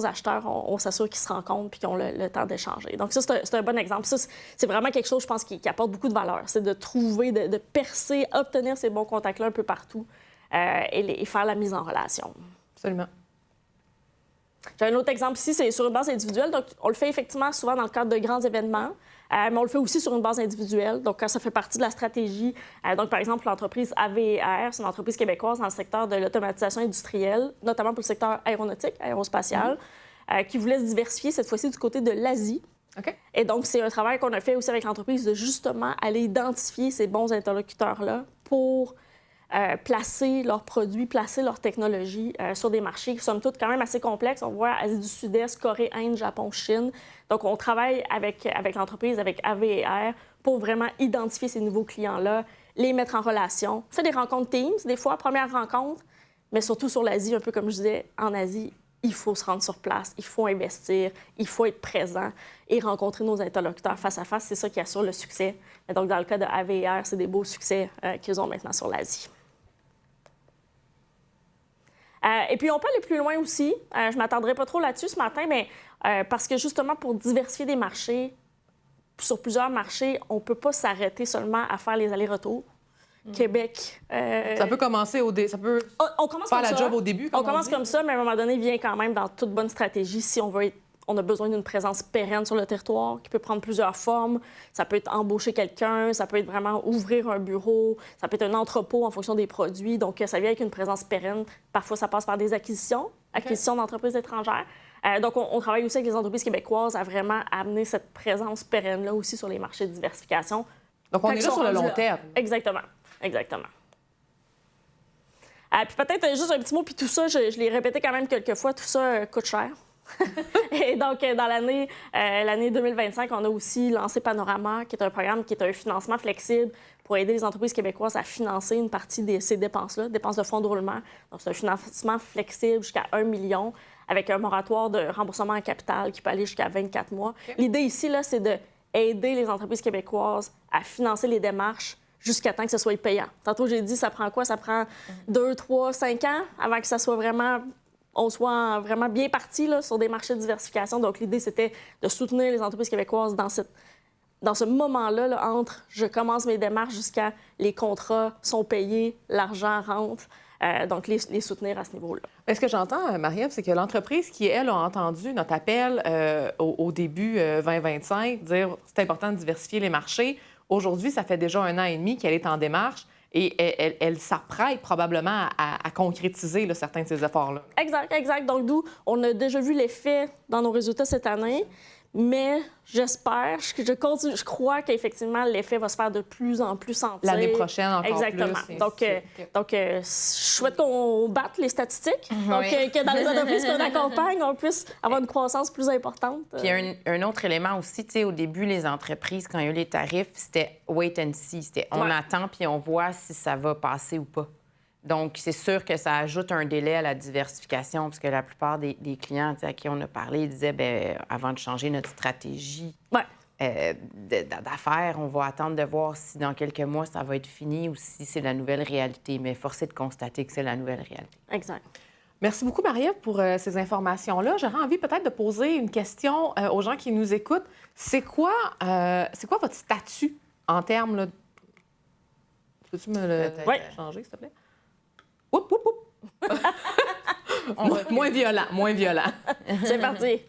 acheteurs, on s'assure qu'ils se rencontrent puis qu'ils ont le temps d'échanger. Donc, ça, c'est un bon exemple. Ça, c'est vraiment quelque chose, je pense, qui apporte beaucoup de valeur. C'est de trouver, de percer, obtenir ces bons contacts-là un peu partout et faire la mise en relation. Absolument. J'ai un autre exemple ici, c'est sur une base individuelle. Donc, on le fait effectivement souvent dans le cadre de grands événements, mais on le fait aussi sur une base individuelle. Donc, quand ça fait partie de la stratégie, donc par exemple, l'entreprise AVR, c'est une entreprise québécoise dans le secteur de l'automatisation industrielle, notamment pour le secteur aéronautique, aérospatial, qui voulait se diversifier cette fois-ci du côté de l'Asie. OK. Et donc, c'est un travail qu'on a fait aussi avec l'entreprise de justement aller identifier ces bons interlocuteurs-là pour placer leurs produits, placer leurs technologies sur des marchés qui, somme toute, quand même assez complexes. On voit Asie du Sud-Est, Corée, Inde, Japon, Chine. Donc, on travaille avec l'entreprise, avec AVR, pour vraiment identifier ces nouveaux clients-là, les mettre en relation. On fait des rencontres Teams, des fois, première rencontre, mais surtout sur l'Asie, un peu comme je disais, en Asie, il faut se rendre sur place, il faut investir, il faut être présent et rencontrer nos interlocuteurs face à face. C'est ça qui assure le succès. Et donc, dans le cas de AVR, c'est des beaux succès qu'ils ont maintenant sur l'Asie. Et puis, on peut aller plus loin aussi. Je ne m'attendrai pas trop là-dessus ce matin, mais parce que justement, pour diversifier des marchés, sur plusieurs marchés, on ne peut pas s'arrêter seulement à faire les allers-retours. Québec. Ça peut commencer ça peut on commence faire comme la ça. job au début. On commence comme ça, mais à un moment donné, il vient quand même dans toute bonne stratégie si on a besoin d'une présence pérenne sur le territoire qui peut prendre plusieurs formes. Ça peut être embaucher quelqu'un, ça peut être vraiment ouvrir un bureau, ça peut être un entrepôt en fonction des produits. Donc, ça vient avec une présence pérenne. Parfois, ça passe par des acquisitions d'entreprises étrangères. Donc, on travaille aussi avec les entreprises québécoises à vraiment amener cette présence pérenne-là aussi sur les marchés de diversification. Donc, on est là sur le long terme. Exactement. Puis peut-être juste un petit mot, puis tout ça, je l'ai répété quand même quelques fois, tout ça coûte cher. Et donc, dans l'année 2025, on a aussi lancé Panorama, qui est un programme qui est un financement flexible pour aider les entreprises québécoises à financer une partie de ces dépenses-là, dépenses de fonds de roulement. Donc, c'est un financement flexible jusqu'à 1 million avec un moratoire de remboursement en capital qui peut aller jusqu'à 24 mois. Okay. L'idée ici, là, c'est d'aider les entreprises québécoises à financer les démarches jusqu'à temps que ce soit payant. Tantôt, j'ai dit, ça prend quoi? Ça prend 2, 3, 5 ans avant que ça soit on soit vraiment bien parti là, sur des marchés de diversification. Donc, l'idée, c'était de soutenir les entreprises québécoises dans ce moment-là, là, entre je commence mes démarches jusqu'à les contrats sont payés, l'argent rentre. Donc, les soutenir à ce niveau-là. Ce que j'entends, Marie-Ève, c'est que l'entreprise qui, elle, a entendu notre appel au début 2025, dire c'est important de diversifier les marchés. Aujourd'hui, ça fait déjà 1 an et demi qu'elle est en démarche et elle s'apprête probablement à concrétiser là, certains de ces efforts-là. Exact. Donc, d'où on a déjà vu l'effet dans nos résultats cette année, mais j'espère, je crois qu'effectivement, l'effet va se faire de plus en plus sentir. L'année prochaine, encore Exactement. plus. Donc, je souhaite qu'on batte les statistiques, donc que dans les entreprises qu'on accompagne, on puisse avoir une croissance plus importante. Puis un autre élément aussi, tu sais, au début, les entreprises, quand il y a eu les tarifs, c'était wait and see. C'était on attend puis on voit si ça va passer ou pas. Donc, c'est sûr que ça ajoute un délai à la diversification, parce que la plupart des clients à qui on a parlé, ils disaient, bien, avant de changer notre stratégie d'affaires, on va attendre de voir si dans quelques mois, ça va être fini ou si c'est la nouvelle réalité. Mais force est de constater que c'est la nouvelle réalité. Exact. Merci beaucoup, Marie-Ève, pour ces informations-là. J'aurais envie peut-être de poser une question aux gens qui nous écoutent. C'est quoi votre statut en termes... Là... Peux-tu me le changer, s'il te plaît? Oup, oup, oup. Moins violent. C'est parti.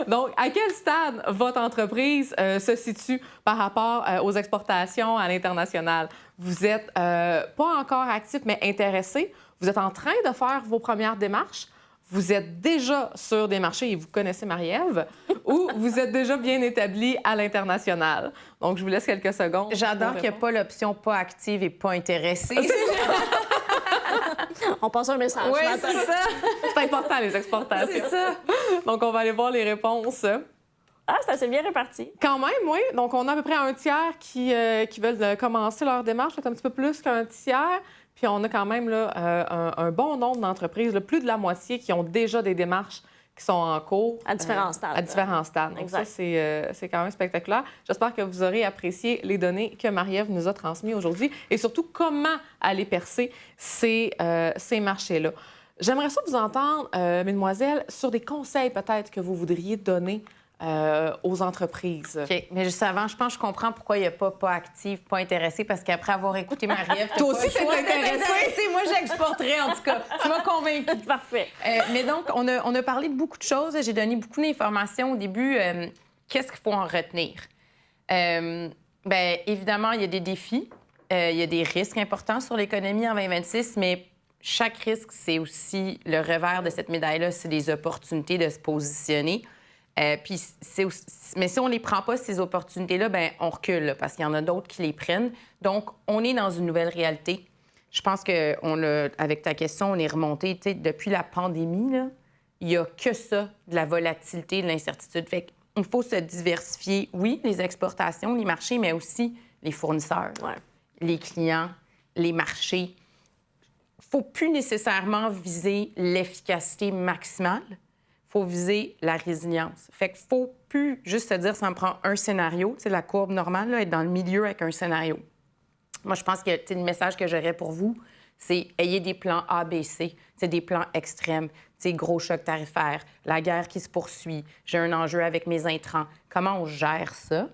Donc, à quel stade votre entreprise se situe par rapport aux exportations à l'international? Vous n'êtes pas encore actif, mais intéressé. Vous êtes en train de faire vos premières démarches. Vous êtes déjà sur des marchés, et vous connaissez Marie-Ève, ou vous êtes déjà bien établi à l'international. Donc, je vous laisse quelques secondes. J'adore qu'il n'y a pas l'option pas active et pas intéressée. On passe un message. Oui, c'est ça. C'est important, les exportations. C'est ça. Donc, on va aller voir les réponses. Ah, c'est assez bien réparti. Quand même, oui. Donc, on a à peu près un tiers qui veulent commencer leur démarche, peut-être un petit peu plus qu'un tiers. Puis, on a quand même là, un bon nombre d'entreprises, là, plus de la moitié, qui ont déjà des démarches qui sont en cours. À différents stades. À différents stades. Donc, exact. Ça, c'est quand même spectaculaire. J'espère que vous aurez apprécié les données que Marie-Ève nous a transmises aujourd'hui et surtout comment aller percer ces marchés-là. J'aimerais ça vous entendre, mesdemoiselles, sur des conseils peut-être que vous voudriez donner aux entreprises. OK. Mais juste avant, je pense que je comprends pourquoi il n'y a pas active, pas intéressé, parce qu'après avoir écouté Marie-Ève, toi aussi, t'es intéressée. Moi, j'exporterais, en tout cas. Tu m'as convaincue. Parfait. Mais donc, on a parlé de beaucoup de choses. J'ai donné beaucoup d'informations au début. Qu'est-ce qu'il faut en retenir? Bien, évidemment, il y a des défis. Il y a des risques importants sur l'économie en 2026, mais chaque risque, c'est aussi le revers de cette médaille-là, c'est des opportunités de se positionner. Puis mais si on ne les prend pas, ces opportunités-là, bien, on recule, là, parce qu'il y en a d'autres qui les prennent. Donc, on est dans une nouvelle réalité. Je pense qu'avec ta question, on est remonté, tu sais, depuis la pandémie, là, il n'y a que ça, de la volatilité, de l'incertitude. Fait qu'il faut se diversifier, oui, les exportations, les marchés, mais aussi les fournisseurs, les clients, les marchés. faut plus nécessairement viser l'efficacité maximale. Faut viser la résilience. Fait qu'il faut plus juste se dire, ça me prend un scénario, tu sais, la courbe normale, là, être dans le milieu avec un scénario. Moi, je pense que le message que j'aurais pour vous, c'est ayez des plans A, B, C, des plans extrêmes, gros choc tarifaire, la guerre qui se poursuit, j'ai un enjeu avec mes intrants. Comment on gère ça?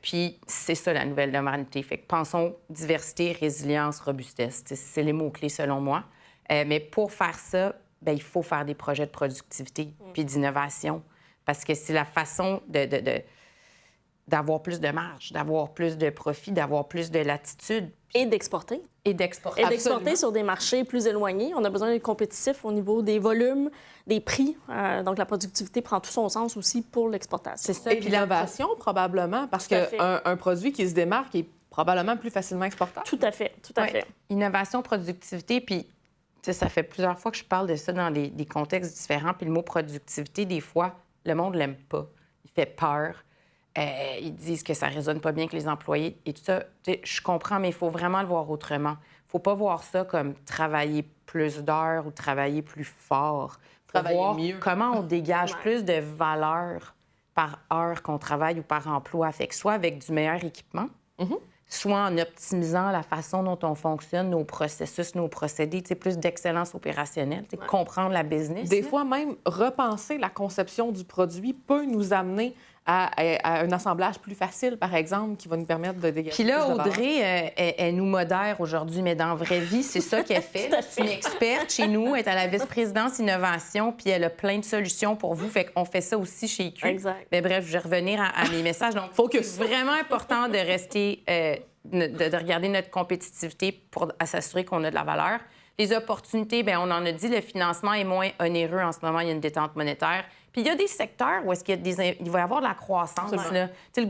Puis c'est ça la nouvelle humanité. Fait que pensons diversité, résilience, robustesse. C'est les mots-clés selon moi. Mais pour faire ça, bien, il faut faire des projets de productivité puis d'innovation. Parce que c'est la façon d'avoir plus de marge, d'avoir plus de profit, d'avoir plus de latitude. Et d'exporter. Et d'exporter. Et d'exporter sur des marchés plus éloignés. On a besoin d'être compétitif au niveau des volumes, des prix. Donc, la productivité prend tout son sens aussi pour l'exportation. C'est ça. Et puis l'innovation, probablement, parce qu'un produit qui se démarque est probablement plus facilement exportable. Tout à fait, tout à fait. Innovation, productivité, puis ça fait plusieurs fois que je parle de ça dans des contextes différents. Puis le mot productivité, des fois, le monde ne l'aime pas. Il fait peur. Ils disent que ça ne résonne pas bien avec les employés et tout ça. Je comprends, mais il faut vraiment le voir autrement. Il ne faut pas voir ça comme travailler plus d'heures ou travailler plus fort. Travailler voir mieux. Comment on dégage plus de valeur par heure qu'on travaille ou par emploi. Fait que soit avec du meilleur équipement, soit en optimisant la façon dont on fonctionne, nos processus, nos procédés, plus d'excellence opérationnelle, comprendre la business. Des fois, même repenser la conception du produit peut nous amener à un assemblage plus facile, par exemple, qui va nous permettre de dégager. Puis là, plus de valeur. Audrey, elle nous modère aujourd'hui, mais dans la vraie vie, c'est ça qu'elle fait. C'est une experte chez nous, elle est à la vice-présidence innovation, puis elle a plein de solutions pour vous. Fait qu'on fait ça aussi chez IQ. Exact. Mais bref, je vais revenir à mes messages. Donc, c'est vraiment important de rester, de regarder notre compétitivité pour s'assurer qu'on a de la valeur. Les opportunités, bien, on en a dit, le financement est moins onéreux en ce moment, il y a une détente monétaire. Puis il y a des secteurs où il va y avoir de la croissance. Là. Les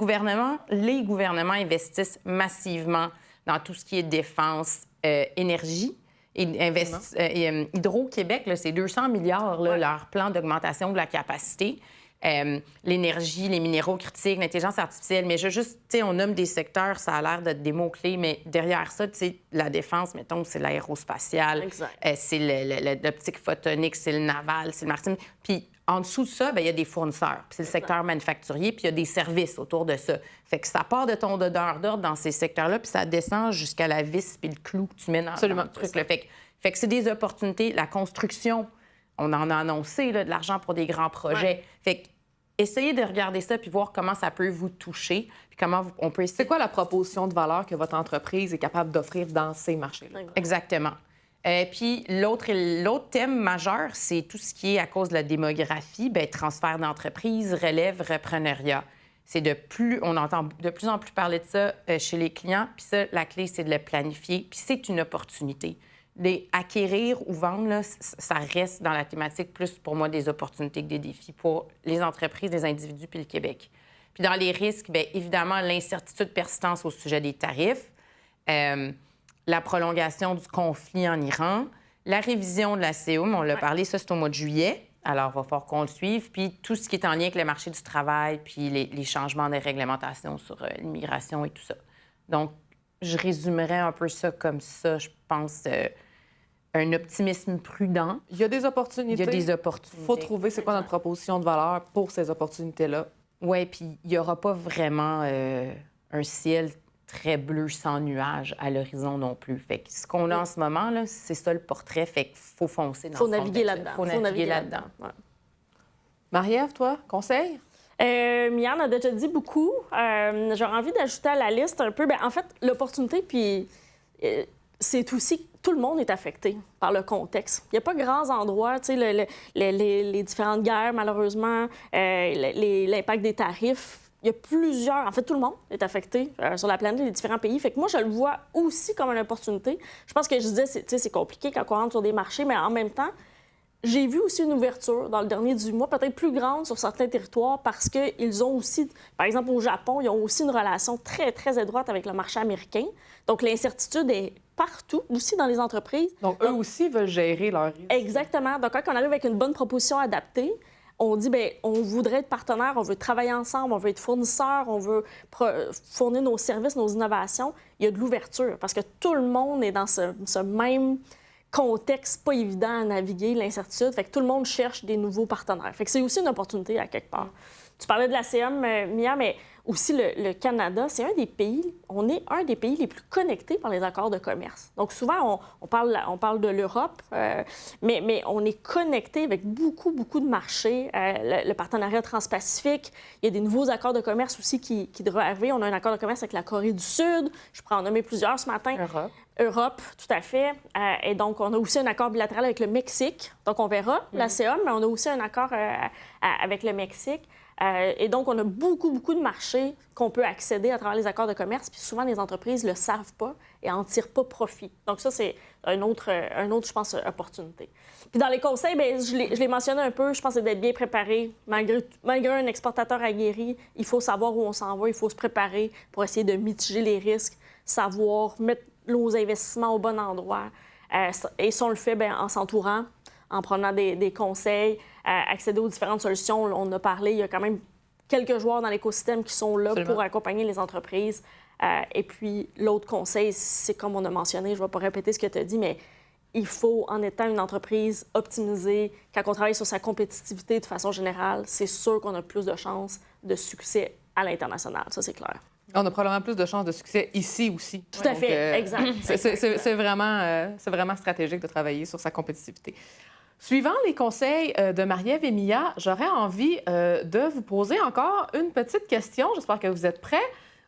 gouvernements investissent massivement dans tout ce qui est défense, énergie. Hydro-Québec, là, c'est 200 milliards, là, leur plan d'augmentation de la capacité. L'énergie, les minéraux critiques, l'intelligence artificielle. Mais on nomme des secteurs, ça a l'air d'être des mots-clés, mais derrière ça, la défense, mettons, c'est l'aérospatial, c'est l'optique photonique, c'est le naval, c'est le maritime. Puis en dessous de ça, bien, il y a des fournisseurs. Puis c'est le secteur manufacturier, puis il y a des services autour de ça. Fait que ça part de ton donneur d'ordre dans ces secteurs-là, puis ça descend jusqu'à la vis puis le clou que tu mets dans le truc. Là. Fait que c'est des opportunités. La construction, on en a annoncé là, de l'argent pour des grands projets. Fait que essayez de regarder ça puis voir comment ça peut vous toucher, puis comment on peut essayer... C'est quoi la proposition de valeur que votre entreprise est capable d'offrir dans ces marchés-là? Exactement. Puis l'autre thème majeur, c'est tout ce qui est à cause de la démographie, bien, transfert d'entreprise, relève, repreneuriat. On entend de plus en plus parler de ça chez les clients, puis ça, la clé, c'est de le planifier, puis c'est une opportunité. Les acquérir ou vendre, là, ça reste dans la thématique plus pour moi des opportunités que des défis pour les entreprises, les individus puis le Québec. Puis dans les risques, bien évidemment, l'incertitude persistance au sujet des tarifs, la prolongation du conflit en Iran, la révision de la CEUM, on l'a parlé, ça c'est au mois de juillet, alors il va falloir qu'on le suive, puis tout ce qui est en lien avec le marché du travail, puis les changements des réglementations sur l'immigration et tout ça. Donc, je résumerais un peu ça comme ça, je pense... un optimisme prudent. Il y a des opportunités. Il y a des opportunités. Il faut trouver c'est quoi notre proposition de valeur pour ces opportunités-là. Oui, puis il n'y aura pas vraiment un ciel très bleu sans nuages à l'horizon non plus. Fait que ce qu'on a en ce moment, là, c'est ça le portrait. Fait qu'il faut foncer dans faut naviguer là-dedans. Faut naviguer là-dedans. Ouais. Marie-Ève, toi, conseil? Mian a déjà dit beaucoup. J'aurais envie d'ajouter à la liste un peu... Bien, en fait, l'opportunité, puis... c'est aussi tout le monde est affecté par le contexte. Il n'y a pas grands endroits, tu sais, les différentes guerres, malheureusement, l'impact des tarifs. Il y a plusieurs... En fait, tout le monde est affecté sur la planète, les différents pays. Fait que moi, je le vois aussi comme une opportunité. Je pense que je disais, c'est compliqué quand on rentre sur des marchés, mais en même temps, j'ai vu aussi une ouverture dans le dernier du mois, peut-être plus grande sur certains territoires parce qu'ils ont aussi, par exemple au Japon, ils ont aussi une relation très, très étroite avec le marché américain. Donc, l'incertitude est partout, aussi dans les entreprises. Donc, eux aussi veulent gérer leurs risques. Exactement. Donc, quand on arrive avec une bonne proposition adaptée, on dit, bien, on voudrait être partenaire, on veut travailler ensemble, on veut être fournisseur, on veut fournir nos services, nos innovations. Il y a de l'ouverture parce que tout le monde est dans ce même contexte pas évident à naviguer, l'incertitude. Fait que tout le monde cherche des nouveaux partenaires. Fait que c'est aussi une opportunité à quelque part. Tu parlais de la CM, Mia, mais aussi le Canada, c'est un des pays, on est un des pays les plus connectés par les accords de commerce. Donc souvent, on parle de l'Europe, mais on est connecté avec beaucoup de marchés. Le partenariat transpacifique, il y a des nouveaux accords de commerce aussi qui devraient arriver. On a un accord de commerce avec la Corée du Sud. Je pourrais en nommer plusieurs ce matin. Europe, tout à fait. Et donc, on a aussi un accord bilatéral avec le Mexique. Donc, on verra la CA, mais on a aussi un accord avec le Mexique. Et donc, on a beaucoup de marchés qu'on peut accéder à travers les accords de commerce. Puis souvent, les entreprises ne le savent pas et n'en tirent pas profit. Donc, ça, c'est un autre, je pense, opportunité. Puis dans les conseils, bien, je l'ai mentionné un peu, je pense que c'est d'être bien préparé. Malgré un exportateur aguerri, il faut savoir où on s'en va, il faut se préparer pour essayer de mitiger les risques, savoir mettre nos investissements au bon endroit. Et si on le fait, bien, en s'entourant, en prenant des conseils, accéder aux différentes solutions. On en a parlé, il y a quand même quelques joueurs dans l'écosystème qui sont là pour accompagner les entreprises. Et puis, l'autre conseil, c'est comme on a mentionné, je ne vais pas répéter ce que tu as dit, mais il faut, en étant une entreprise optimisée, quand on travaille sur sa compétitivité de façon générale, c'est sûr qu'on a plus de chances de succès à l'international. Ça, c'est clair. On a probablement plus de chances de succès ici aussi. Tout à fait, exact. C'est vraiment stratégique de travailler sur sa compétitivité. Suivant les conseils de Marie-Ève et Mia, j'aurais envie de vous poser encore une petite question. J'espère que vous êtes prêts.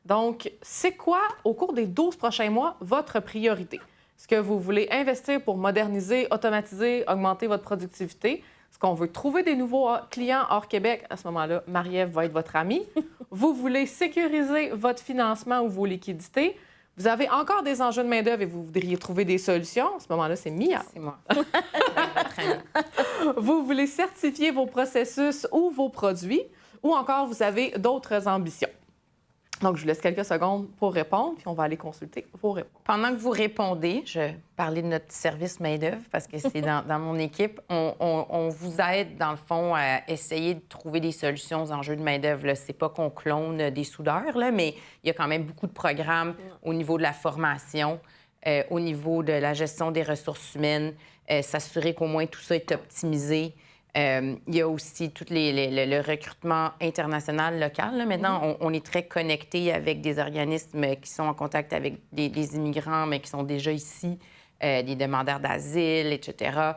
Donc, c'est quoi, au cours des 12 prochains mois, votre priorité? Est-ce que vous voulez investir pour moderniser, automatiser, augmenter votre productivité? Est-ce qu'on veut trouver des nouveaux clients hors Québec? À ce moment-là, Marie-Ève va être votre amie. Vous voulez sécuriser votre financement ou vos liquidités? Vous avez encore des enjeux de main-d'œuvre et vous voudriez trouver des solutions? À ce moment-là, c'est Mia. C'est moi. Vous voulez certifier vos processus ou vos produits? Ou encore, vous avez d'autres ambitions? Donc, je vous laisse quelques secondes pour répondre, puis on va aller consulter vos réponses. Pendant que vous répondez, je parlais de notre service main-d'œuvre parce que c'est dans mon équipe. On vous aide, dans le fond, à essayer de trouver des solutions aux enjeux de main-d'œuvre. C'est pas qu'on clone des soudeurs, là, mais il y a quand même beaucoup de programmes au niveau de la formation, au niveau de la gestion des ressources humaines, s'assurer qu'au moins tout ça est optimisé. Il y a aussi tout le recrutement international local. Là. Maintenant, on est très connecté avec des organismes qui sont en contact avec des immigrants, mais qui sont déjà ici, des demandeurs d'asile, etc.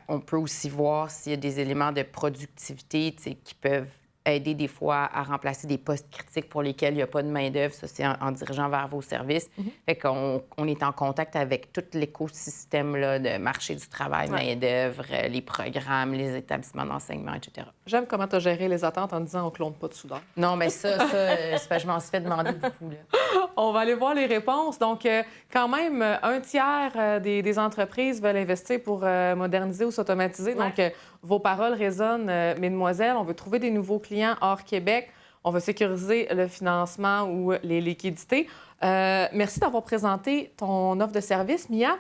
On peut aussi voir s'il y a des éléments de productivité qui peuvent aider des fois à remplacer des postes critiques pour lesquels il n'y a pas de main-d'œuvre. Ça, c'est en dirigeant vers vos services. Fait qu'on est en contact avec tout l'écosystème là, de marché du travail, main-d'œuvre, les programmes, les établissements d'enseignement, etc. J'aime comment tu as géré les attentes en disant on ne clone pas de soudeur. Non, mais ça c'est parce que je m'en suis fait demander beaucoup. Là. On va aller voir les réponses. Donc, quand même, un tiers des entreprises veulent investir pour moderniser ou s'automatiser. Donc, vos paroles résonnent, mesdemoiselles. On veut trouver des nouveaux clients hors Québec. On veut sécuriser le financement ou les liquidités. Merci d'avoir présenté ton offre de service, Mia.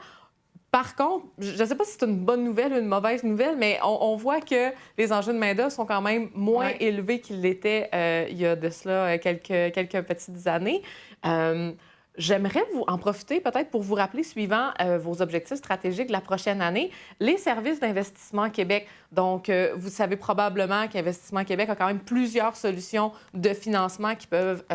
Par contre, je ne sais pas si c'est une bonne nouvelle ou une mauvaise nouvelle, mais on voit que les enjeux de main-d'œuvre sont quand même moins élevés qu'ils l'étaient il y a de cela quelques petites années. J'aimerais vous en profiter peut-être pour vous rappeler, suivant vos objectifs stratégiques de la prochaine année, les services d'Investissement Québec. Donc, vous savez probablement qu'Investissement Québec a quand même plusieurs solutions de financement qui peuvent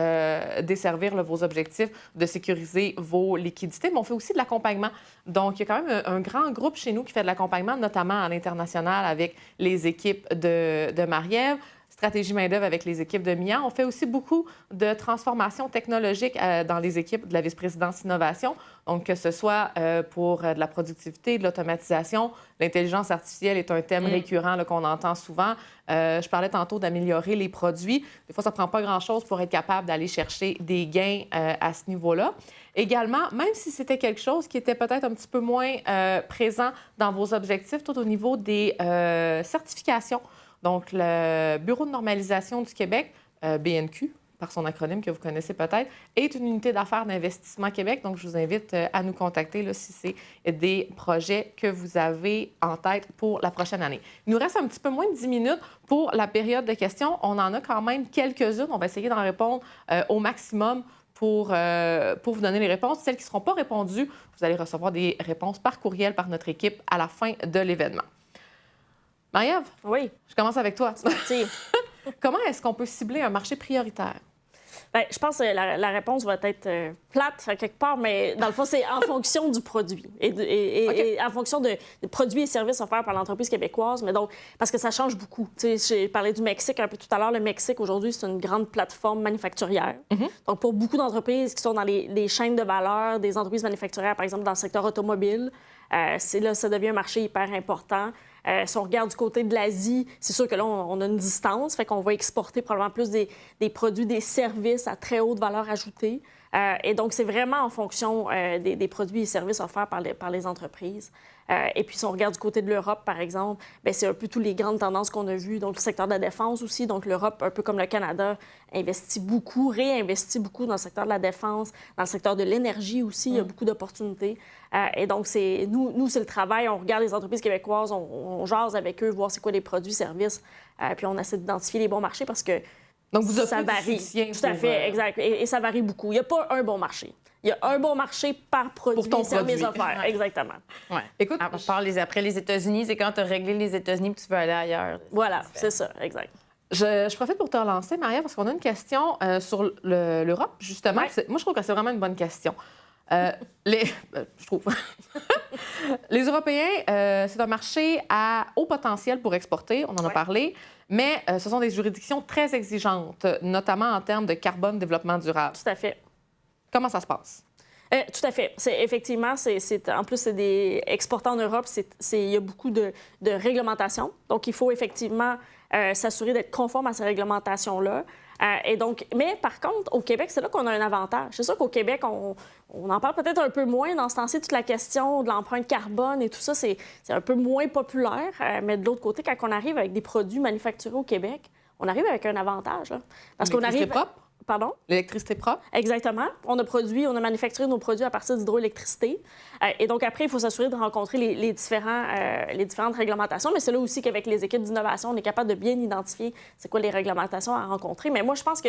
desservir là, vos objectifs de sécuriser vos liquidités, mais on fait aussi de l'accompagnement. Donc, il y a quand même un grand groupe chez nous qui fait de l'accompagnement, notamment à l'international avec les équipes de Marie-Ève. Stratégie main-d'œuvre avec les équipes de Mia. On fait aussi beaucoup de transformations technologiques dans les équipes de la vice-présidence innovation. Donc, que ce soit pour de la productivité, de l'automatisation, l'intelligence artificielle est un thème récurrent là, qu'on entend souvent. Je parlais tantôt d'améliorer les produits. Des fois, ça ne prend pas grand-chose pour être capable d'aller chercher des gains à ce niveau-là. Également, même si c'était quelque chose qui était peut-être un petit peu moins présent dans vos objectifs, tout au niveau des certifications. Donc, le Bureau de normalisation du Québec, BNQ, par son acronyme que vous connaissez peut-être, est une unité d'affaires d'Investissement Québec. Donc, je vous invite à nous contacter là, si c'est des projets que vous avez en tête pour la prochaine année. Il nous reste un petit peu moins de 10 minutes pour la période de questions. On en a quand même quelques-unes. On va essayer d'en répondre au maximum pour vous donner les réponses. Celles qui ne seront pas répondues, vous allez recevoir des réponses par courriel par notre équipe à la fin de l'événement. Marie-Ève, Oui. je commence avec toi. Tu sais, Comment est-ce qu'on peut cibler un marché prioritaire? ben, je pense que la réponse va être plate à quelque part, mais dans le fond, c'est en fonction du produit et en fonction des produits et services offerts par l'entreprise québécoise. Mais donc, parce que ça change beaucoup. Tu sais, j'ai parlé du Mexique un peu tout à l'heure. Le Mexique, aujourd'hui, c'est une grande plateforme manufacturière. Donc, pour beaucoup d'entreprises qui sont dans les chaînes de valeur, des entreprises manufacturières, par exemple, dans le secteur automobile, là, ça devient un marché hyper important. Si on regarde du côté de l'Asie, c'est sûr que là, on a une distance, fait qu'on va exporter probablement plus des produits, des services à très haute valeur ajoutée. Et donc, c'est vraiment en fonction des produits et services offerts par les entreprises. Et puis, si on regarde du côté de l'Europe, par exemple, bien, c'est un peu toutes les grandes tendances qu'on a vues. Donc, le secteur de la défense aussi. Donc, l'Europe, un peu comme le Canada, investit beaucoup, réinvestit beaucoup dans le secteur de la défense, dans le secteur de l'énergie aussi. Il y a beaucoup d'opportunités. Et donc, nous, c'est le travail. On regarde les entreprises québécoises, on jase avec eux, voir c'est quoi les produits, services. Puis, on essaie d'identifier les bons marchés parce que Donc, vous offrez ça du varie. soutien Tout à pour, fait, exact. Et ça varie beaucoup. Il n'y a pas un bon marché. Il y a un bon marché par produit, Pour ton service produit. offert. Exactement. Ouais. Écoute, Après les États-Unis, c'est quand tu as réglé les États-Unis que tu veux aller ailleurs. Voilà, c'est ça, exact. je profite pour te relancer, Maria, parce qu'on a une question sur l'Europe, justement. Ouais. Moi, je trouve que c'est vraiment une bonne question. Je trouve. Les Européens, c'est un marché à haut potentiel pour exporter, on en a parlé, mais ce sont des juridictions très exigeantes, notamment en termes de carbone, développement durable. Tout à fait. Comment ça se passe? Tout à fait. Effectivement, en plus, c'est des exportants en Europe, il y a beaucoup de réglementations. Donc, il faut effectivement s'assurer d'être conforme à ces réglementations-là. Et donc, mais par contre, au Québec, c'est là qu'on a un avantage. C'est sûr qu'au Québec, on en parle peut-être un peu moins dans ce temps-ci, toute la question de l'empreinte carbone et tout ça, c'est un peu moins populaire. Mais de l'autre côté, quand on arrive avec des produits manufacturés au Québec, on arrive avec un avantage. Là, parce qu'on arrive... propre? Pardon? L'électricité propre? Exactement. On a manufacturé nos produits à partir d'hydroélectricité. Et donc, après, il faut s'assurer de rencontrer les différentes réglementations. Mais c'est là aussi qu'avec les équipes d'innovation, on est capable de bien identifier c'est quoi les réglementations à rencontrer. Mais moi, je pense que,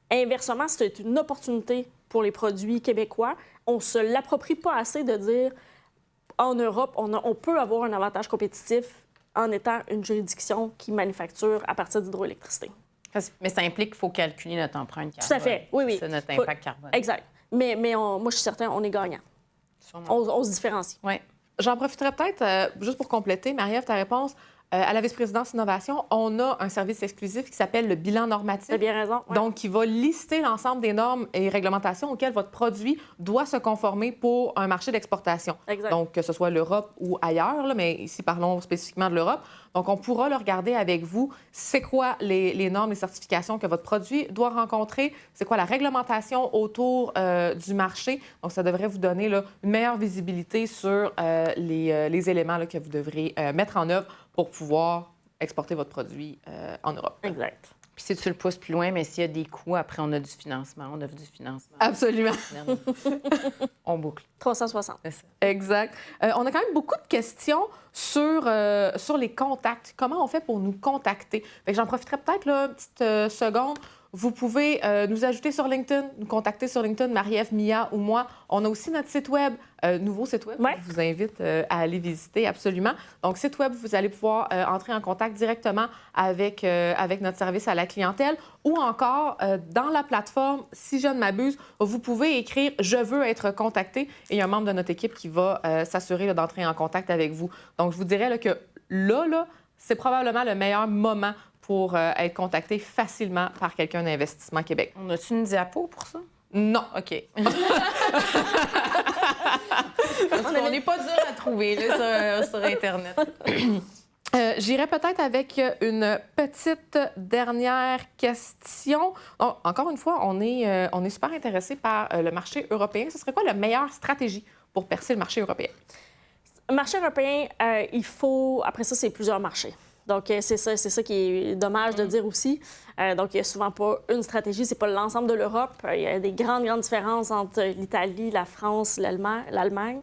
inversement, c'est une opportunité pour les produits québécois. On ne se l'approprie pas assez de dire, en Europe, on peut avoir un avantage compétitif en étant une juridiction qui manufacture à partir d'hydroélectricité. Mais ça implique qu'il faut calculer notre empreinte carbone. Tout à fait, oui. C'est notre impact carbone. Exact. Mais moi, je suis certain, on est gagnant. On se différencie. Oui. J'en profiterai peut-être, juste pour compléter, Marie-Ève, ta réponse. À la vice-présidence Innovation, on a un service exclusif qui s'appelle le bilan normatif. Tu as bien raison. Ouais. Donc, qui va lister l'ensemble des normes et réglementations auxquelles votre produit doit se conformer pour un marché d'exportation. Exact. Donc, que ce soit l'Europe ou ailleurs, là, mais ici, parlons spécifiquement de l'Europe. Donc, on pourra le regarder avec vous. C'est quoi les normes et certifications que votre produit doit rencontrer? C'est quoi la réglementation autour du marché? Donc, ça devrait vous donner là, une meilleure visibilité sur les éléments là, que vous devrez mettre en œuvre pour pouvoir exporter votre produit en Europe. Exact. Puis si tu le pousses plus loin, mais s'il y a des coûts, après, on a du financement. On offre du financement. Absolument. On boucle. 360. C'est ça. Exact. On a quand même beaucoup de questions sur les contacts. Comment on fait pour nous contacter? Fait que j'en profiterai peut-être là, une petite seconde. Vous pouvez nous ajouter sur LinkedIn, nous contacter sur LinkedIn, Marie-Ève, Mia ou moi. On a aussi notre site web, nouveau site web. Ouais. Je vous invite à aller visiter absolument. Donc, site web, vous allez pouvoir entrer en contact directement avec notre service à la clientèle ou encore dans la plateforme, si je ne m'abuse, vous pouvez écrire « Je veux être contacté » et il y a un membre de notre équipe qui va s'assurer là, d'entrer en contact avec vous. Donc, je vous dirais là, que là, c'est probablement le meilleur moment pour être contacté facilement par quelqu'un d'Investissement Québec. On a-tu une diapo pour ça? Non. OK. On n'est pas dur à trouver là, sur Internet. J'irai peut-être avec une petite dernière question. Donc, encore une fois, on est super intéressé par le marché européen. Ce serait quoi la meilleure stratégie pour percer le marché européen? Le marché européen, il faut... Après ça, c'est plusieurs marchés. Donc, c'est ça qui est dommage de dire aussi. Donc, il n'y a souvent pas une stratégie, c'est pas l'ensemble de l'Europe. Il y a des grandes différences entre l'Italie, la France, l'Allemagne.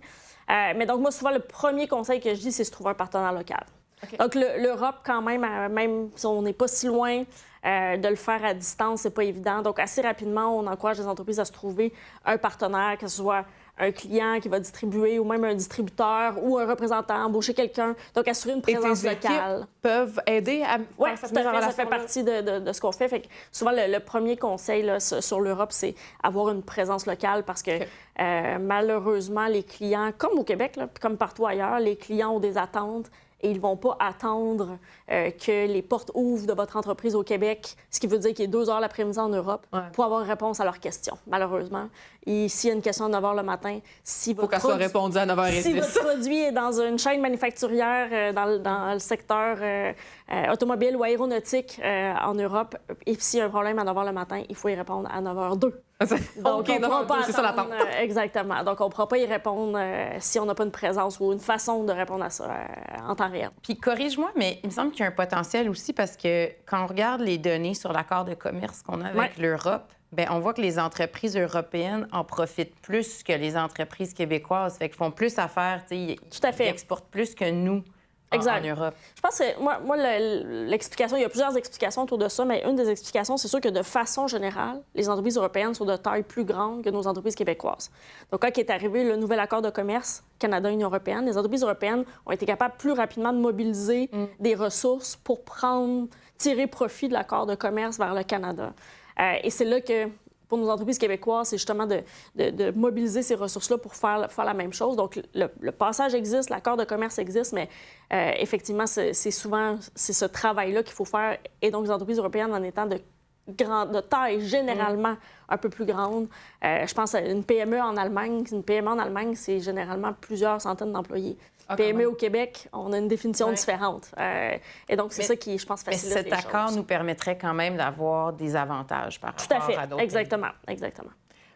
Mais donc, moi, souvent, le premier conseil que je dis, c'est de se trouver un partenaire local. OK. Donc, l'Europe, quand même, même si on n'est pas si loin de le faire à distance, c'est pas évident. Donc, assez rapidement, on encourage les entreprises à se trouver un partenaire, que ce soit un client qui va distribuer ou même un distributeur ou un représentant, embaucher quelqu'un. Donc, assurer une présence Et tes locale. équipes peuvent aider à Oui, faire cette tout mise en à fait. Ça relation fait partie de ce qu'on fait. Fait que souvent, le premier conseil là, sur l'Europe, c'est avoir une présence locale parce que malheureusement, les clients, comme au Québec, là, puis comme partout ailleurs, les clients ont des attentes et ils ne vont pas attendre que les portes ouvrent de votre entreprise au Québec, ce qui veut dire qu'il est 2 h l'après-midi en Europe pour avoir une réponse à leurs questions, malheureusement. Et s'il y a une question à 9 h le matin, si faut qu'elle soit répondue à 9h10. Si votre produit est dans une chaîne manufacturière dans le secteur automobile ou aéronautique en Europe, et s'il y a un problème à 9 h le matin, il faut y répondre à 9h02. Donc, OK, on pourra pas c'est ça l'attente. exactement. Donc, on ne pourra pas y répondre si on n'a pas une présence ou une façon de répondre à ça en temps réel. Puis corrige-moi, mais il me semble qu'il y a un potentiel aussi parce que quand on regarde les données sur l'accord de commerce qu'on a avec l'Europe, bien, on voit que les entreprises européennes en profitent plus que les entreprises québécoises. Fait qu'ils font plus affaire, tu sais, Tout à fait. Ils exportent plus que nous en Europe. Je pense que moi l'explication, il y a plusieurs explications autour de ça, mais une des explications, c'est sûr que de façon générale, les entreprises européennes sont de taille plus grande que nos entreprises québécoises. Donc, quand est arrivé le nouvel accord de commerce Canada-Union européenne, les entreprises européennes ont été capables plus rapidement de mobiliser des ressources pour tirer profit de l'accord de commerce vers le Canada. Et c'est là que pour nos entreprises québécoises, c'est justement de mobiliser ces ressources-là pour faire la même chose. Donc, le passage existe, l'accord de commerce existe, mais effectivement, c'est souvent ce travail-là qu'il faut faire. Et donc, les entreprises européennes, en étant de taille généralement un peu plus grande, je pense à une PME en Allemagne. Une PME en Allemagne, c'est généralement plusieurs centaines d'employés. PME au Québec, on a une définition différente. Et donc, c'est ça qui, je pense, facilite les choses. Mais cet accord nous permettrait quand même d'avoir des avantages par rapport à d'autres. Exactement.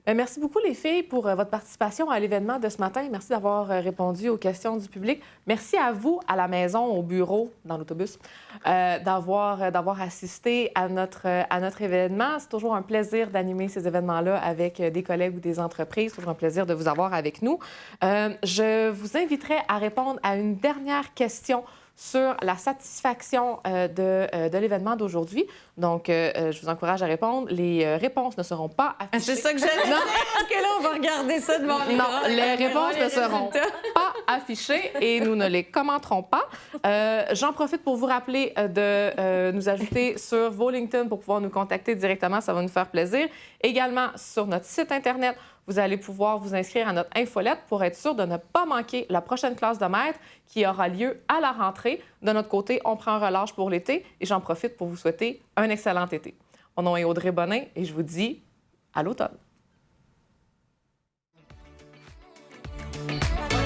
Bien, merci beaucoup, les filles, pour votre participation à l'événement de ce matin. Merci d'avoir répondu aux questions du public. Merci à vous, à la maison, au bureau, dans l'autobus, d'avoir assisté à notre événement. C'est toujours un plaisir d'animer ces événements-là avec des collègues ou des entreprises. C'est toujours un plaisir de vous avoir avec nous. Je vous inviterai à répondre à une dernière question sur la satisfaction de l'événement d'aujourd'hui. Donc, je vous encourage à répondre. Les réponses ne seront pas affichées. C'est ça que j'allais dire. Parce que là, on va regarder ça devant les Non, les réponses ne seront pas affichées et nous ne les commenterons pas. J'en profite pour vous rappeler de nous ajouter sur vos LinkedIn pour pouvoir nous contacter directement. Ça va nous faire plaisir. Également, sur notre site Internet, vous allez pouvoir vous inscrire à notre infolette pour être sûr de ne pas manquer la prochaine classe de maître qui aura lieu à la rentrée. De notre côté, on prend un relâche pour l'été et j'en profite pour vous souhaiter un excellent été. Mon nom est Audrey Bonin et je vous dis à l'automne.